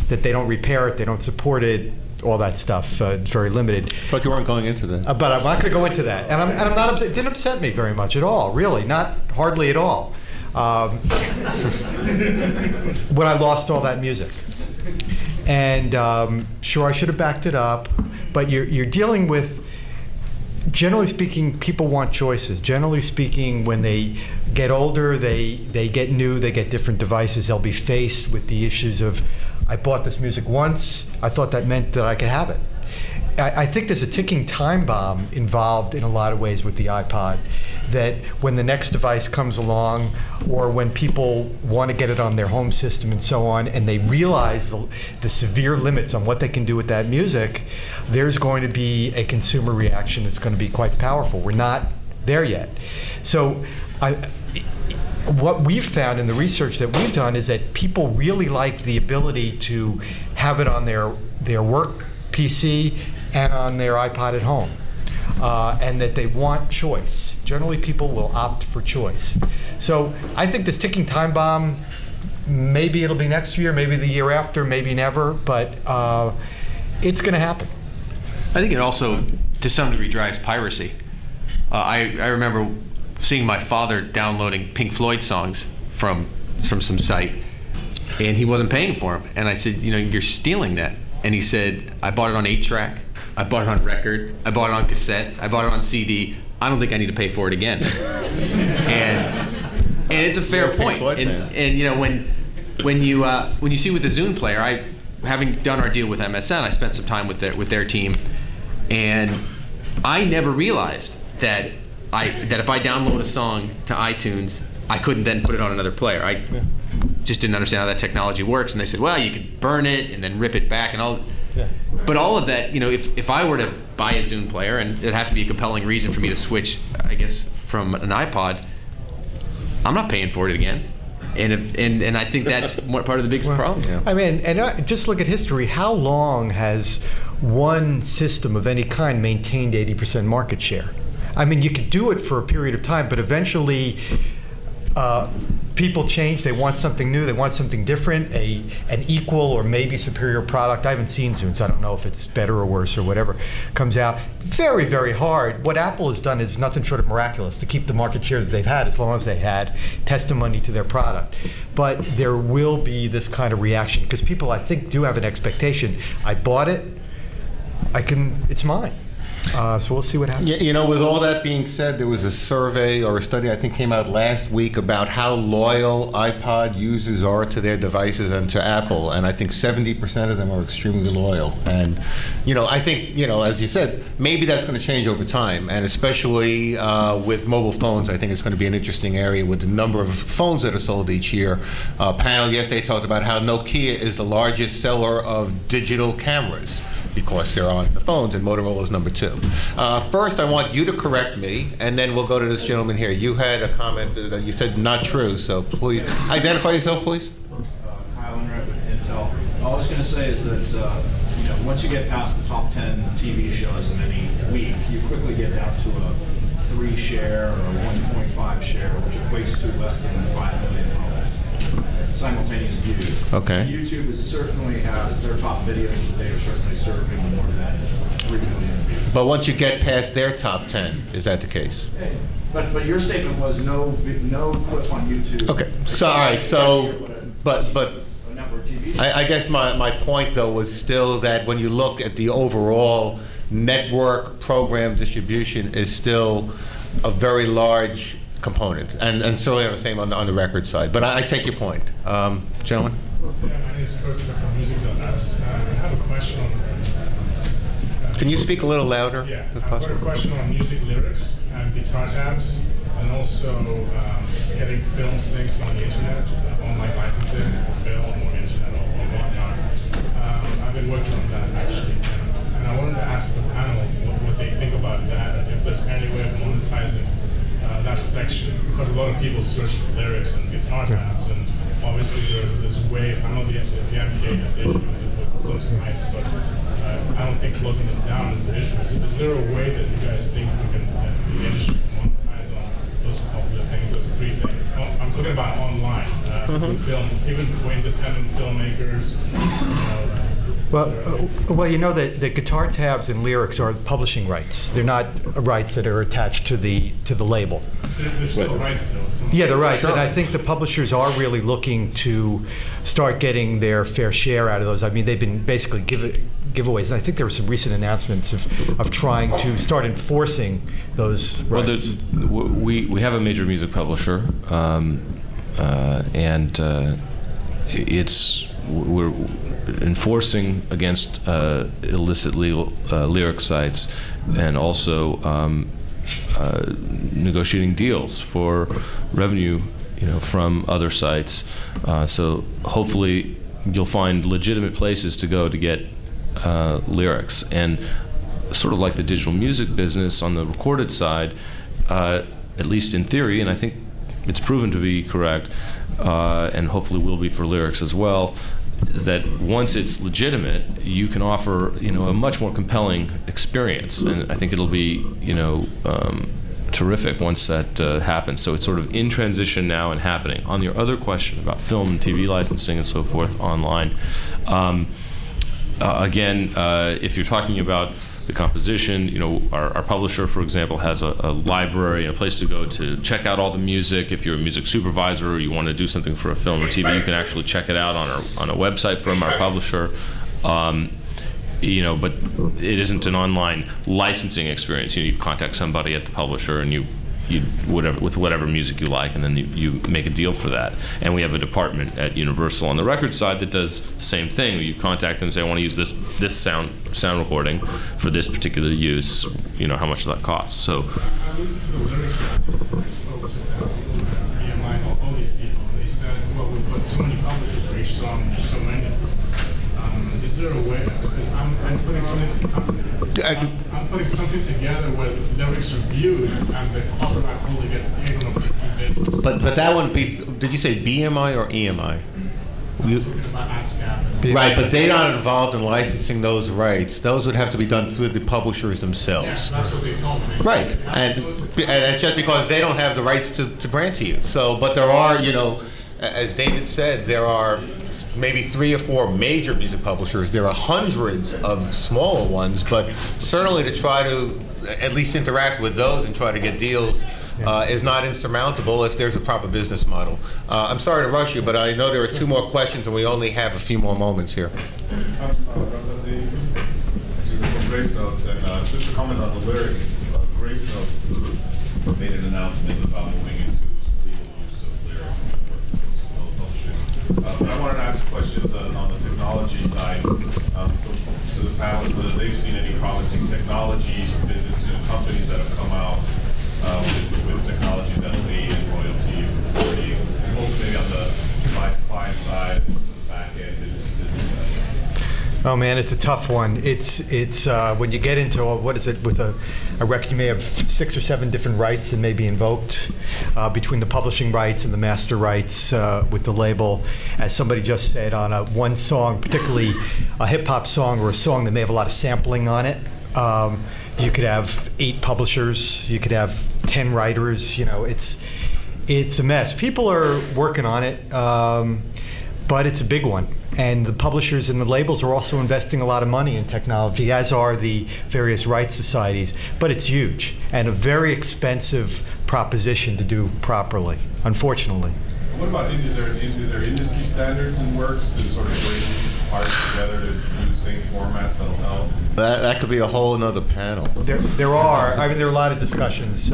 that they don't repair it, they don't support it, all that stuff. It's very limited. Thought you weren't going into that. But I'm not going to go into that. And I'm not upset. It didn't upset me very much at all, really. Not hardly at all. When I lost all that music. And sure, I should have backed it up, but you're dealing with, generally speaking, people want choices. Generally speaking, when they get older, they get they get different devices. They'll be faced with the issues of, I bought this music once, I thought that meant that I could have it. I think there's a ticking time bomb involved in a lot of ways with the iPod, that when the next device comes along, or when people want to get it on their home system and so on, and they realize the severe limits on what they can do with that music, there's going to be a consumer reaction that's going to be quite powerful. We're not there yet. So what we've found in the research that we've done is that people really like the ability to have it on their work PC and on their iPod at home, and that they want choice. Generally, people will opt for choice. So I think this ticking time bomb, maybe it'll be next year, maybe the year after, maybe never, but it's going to happen. I think it also, to some degree, drives piracy. I remember seeing my father downloading Pink Floyd songs from some site, and he wasn't paying for them. And I said, you're stealing that. And he said, I bought it on 8-track, I bought it on record, I bought it on cassette, I bought it on CD. I don't think I need to pay for it again. and it's a fair point. And when you see with the Zune player, having done our deal with MSN, I spent some time with their team, and I never realized that if I download a song to iTunes, I couldn't then put it on another player. I just didn't understand how that technology works, and they said, well, you could burn it and then rip it back and all. Yeah. But all of that, if I were to buy a Zune player, and it'd have to be a compelling reason for me to switch, I guess, from an iPod, I'm not paying for it again. And I think that's part of the biggest problem. Yeah. I mean, and just look at history. How long has one system of any kind maintained 80% market share? I mean, you could do it for a period of time, but eventually people change. They want something new. They want something different, an equal or maybe superior product. I haven't seen Zune, so I don't know if it's better or worse or whatever comes out. Very, very hard. What Apple has done is nothing short of miraculous to keep the market share that they've had as long as they had, testimony to their product. But there will be this kind of reaction because people, I think, do have an expectation. I bought it. It's mine. So we'll see what happens. With all that being said, there was a survey or a study I think came out last week about how loyal iPod users are to their devices and to Apple, and I think 70% of them are extremely loyal. And I think as you said, maybe that's going to change over time, and especially with mobile phones, I think it's going to be an interesting area with the number of phones that are sold each year. Panel yesterday talked about how Nokia is the largest seller of digital cameras, because they're on the phones, and Motorola is number 2. First, I want you to correct me, and then we'll go to this gentleman here. You had a comment that you said not true, so please identify yourself, please. Kyle Enright with Intel. All I was going to say is that once you get past the top 10 TV shows in any week, you quickly get down to a 3 share or a 1.5 share, which equates to less than 5 million simultaneous views. Okay. YouTube certainly has their top videos, but they are certainly serving more than 3 million views. But once you get past their top 10, is that the case? But your statement was no clip on YouTube. Okay. So all right. So, but I guess my point though was still that when you look at the overall network program distribution is still a very large component, and certainly on the same on the record side. But I take your point, gentlemen. Yeah, my name is Costa from Music.us. I have a question on. Can you speak a little louder? Yeah, if I've got a possible? question on music lyrics and guitar tabs, and also getting films things on the internet, online licensing for film or internet or whatnot. been working on that actually, and I wanted to ask the panel what they think about that, and if there's any way of monetizing that section, because a lot of people search for lyrics and guitar tabs, and obviously there's this wave. I know the MPA has issues with some sites, but I don't think closing them down is the issue. Is there a way that you guys think we can, the industry can monetize on those couple of things, those three things? I'm talking about online, film, even for independent filmmakers. Well, you know that the guitar tabs and lyrics are publishing rights. They're not rights that are attached to the label. There's still rights, though. Yeah, the rights, Sure. and I think the publishers are really looking to start getting their fair share out of those. I mean, they've been basically giveaways, and I think there were some recent announcements of trying to start enforcing those rights. Well, we have a major music publisher, and we're enforcing against illicit legal lyric sites, and also negotiating deals for revenue, from other sites. So hopefully you'll find legitimate places to go to get lyrics. And sort of like the digital music business on the recorded side, at least in theory, and I think it's proven to be correct, and hopefully will be for lyrics as well, is that once it's legitimate, you can offer a much more compelling experience, and I think it'll be terrific once that happens. So it's sort of in transition now and happening. On your other question about film and TV licensing and so forth online, again, if you're talking about the composition, our publisher, for example, has a library, a place to go to check out all the music. If you're a music supervisor or you want to do something for a film or TV, you can actually check it out on a website from our publisher. But it isn't an online licensing experience. You contact somebody at the publisher and you with whatever music you like, and then you make a deal for that. And we have a department at Universal on the record side that does the same thing. You contact them and say, I want to use this sound recording for this particular use. How much does that cost? So. I spoke to BMI, all these people, and they said, well, we've got so many publishers for each song, there's so many. Is there a way? Because I'm putting something together with lyrics reviewed, and the copyright holder gets paid on a weekly basis. But that wouldn't be. Did you say BMI or EMI? Right, but they're not involved in licensing those rights. Those would have to be done through the publishers themselves. Yes, that's what they told me. Right, and it's just because they don't have the rights to grant to you. So, but there are, as David said, there are maybe 3 or 4 major music publishers. There are hundreds of smaller ones, but certainly to try to at least interact with those and try to get deals is not insurmountable if there's a proper business model. I'm sorry to rush you, but I know there are 2 more questions and we only have a few more moments here. Grace Note, and just to comment on the lyrics, Grace Note made an announcement about moving into legal use of lyrics for publishing. But I wanted to ask questions on the technology side. So to the panelists, whether they've seen any promising technologies or business companies that have come out with technologies that will aid in royalty reporting, and ultimately on the device client side, the back end business side. Oh man, it's a tough one. It's when you get into what is it with a record, you may have 6 or 7 different rights that may be invoked between the publishing rights and the master rights with the label. As somebody just said, on one song, particularly a hip hop song or a song that may have a lot of sampling on it, you could have 8 publishers, you could have 10 writers. It's a mess. People are working on it, but it's a big one. And the publishers and the labels are also investing a lot of money in technology, as are the various rights societies. But it's huge and a very expensive proposition to do properly, unfortunately. What about, is there industry standards in works to sort of bring parts together to use the same formats that'll help? That could be a whole another panel. There are. I mean, there are a lot of discussions.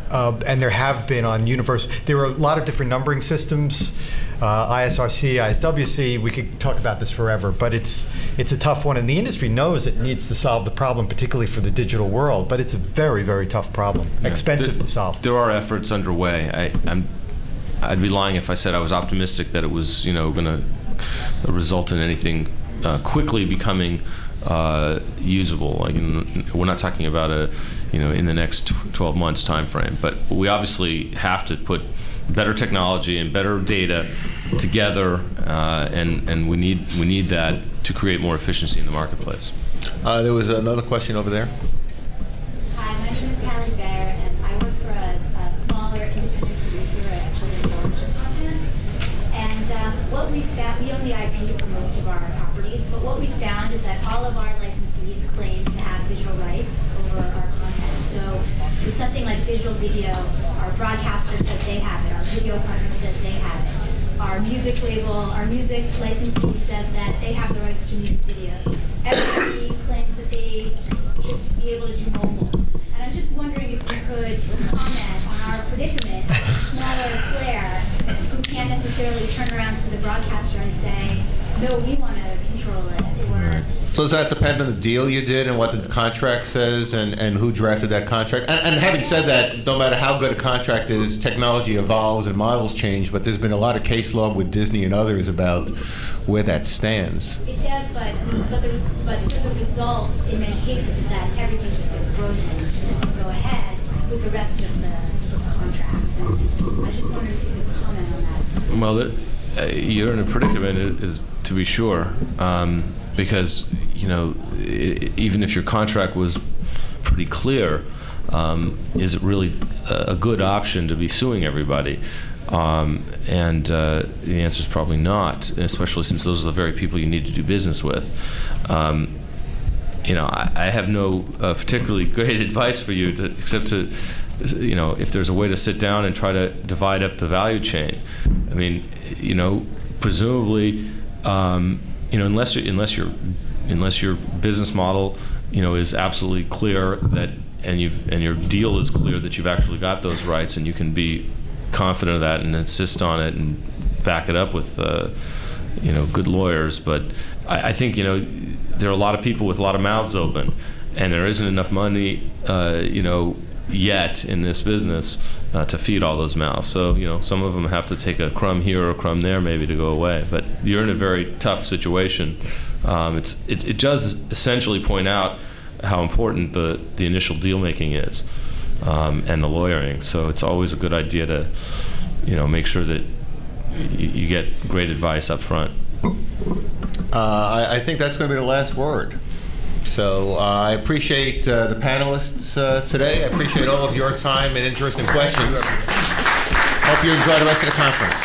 And there have been on Universal. There are a lot of different numbering systems, ISRC, ISWC. We could talk about this forever, but it's a tough one, and the industry knows it needs to solve the problem, particularly for the digital world. But it's a very, very tough problem, expensive to solve. There are efforts underway. I'd be lying if I said I was optimistic that it was, going to result in anything quickly becoming usable. Like we're not talking about in the next 12 months time frame, but we obviously have to put better technology and better data together, and we need that to create more efficiency in the marketplace. There was another question over there. Hi, my name is Callie Bear, and I work for a smaller independent producer at children's television content. And what we found, we own the IP for most of our properties, but what we found is that all of our licensees claim to have digital rights over our content. So with something like digital video, our broadcaster says they have it, our video partner says they have it. Our music label, our music licensee says that they have the rights to music videos. Everybody claims that they should be able to do mobile. And I'm just wondering if you could comment on our predicament as a smaller player who can't necessarily turn around to the broadcaster and say, no, we want to control it. Or, So does that depend on the deal you did and what the contract says and who drafted that contract? And having said that, no matter how good a contract is, technology evolves and models change, but there's been a lot of case law with Disney and others about where that stands. It does, but sort of the result in many cases is that everything just gets frozen so you can go ahead with the rest of the sort of contracts. And I just wondered if you could comment on that. Well, you're in a predicament, is to be sure, because even if your contract was pretty clear, is it really a good option to be suing everybody? And the answer is probably not, especially since those are the very people you need to do business with. I have no particularly great advice for you, except to, if there's a way to sit down and try to divide up the value chain. I mean, presumably, unless your business model, is absolutely clear that, and your deal is clear that you've actually got those rights, and you can be confident of that and insist on it and back it up with, good lawyers. But I think, there are a lot of people with a lot of mouths open, and there isn't enough money, yet in this business to feed all those mouths. So, some of them have to take a crumb here or a crumb there maybe to go away. But you're in a very tough situation. It does essentially point out how important the initial deal making is, and the lawyering. So it's always a good idea to, make sure that you get great advice up front. I think that's going to be the last word. So I appreciate the panelists today. I appreciate all of your time and interest and questions. Hope you enjoy the rest of the conference.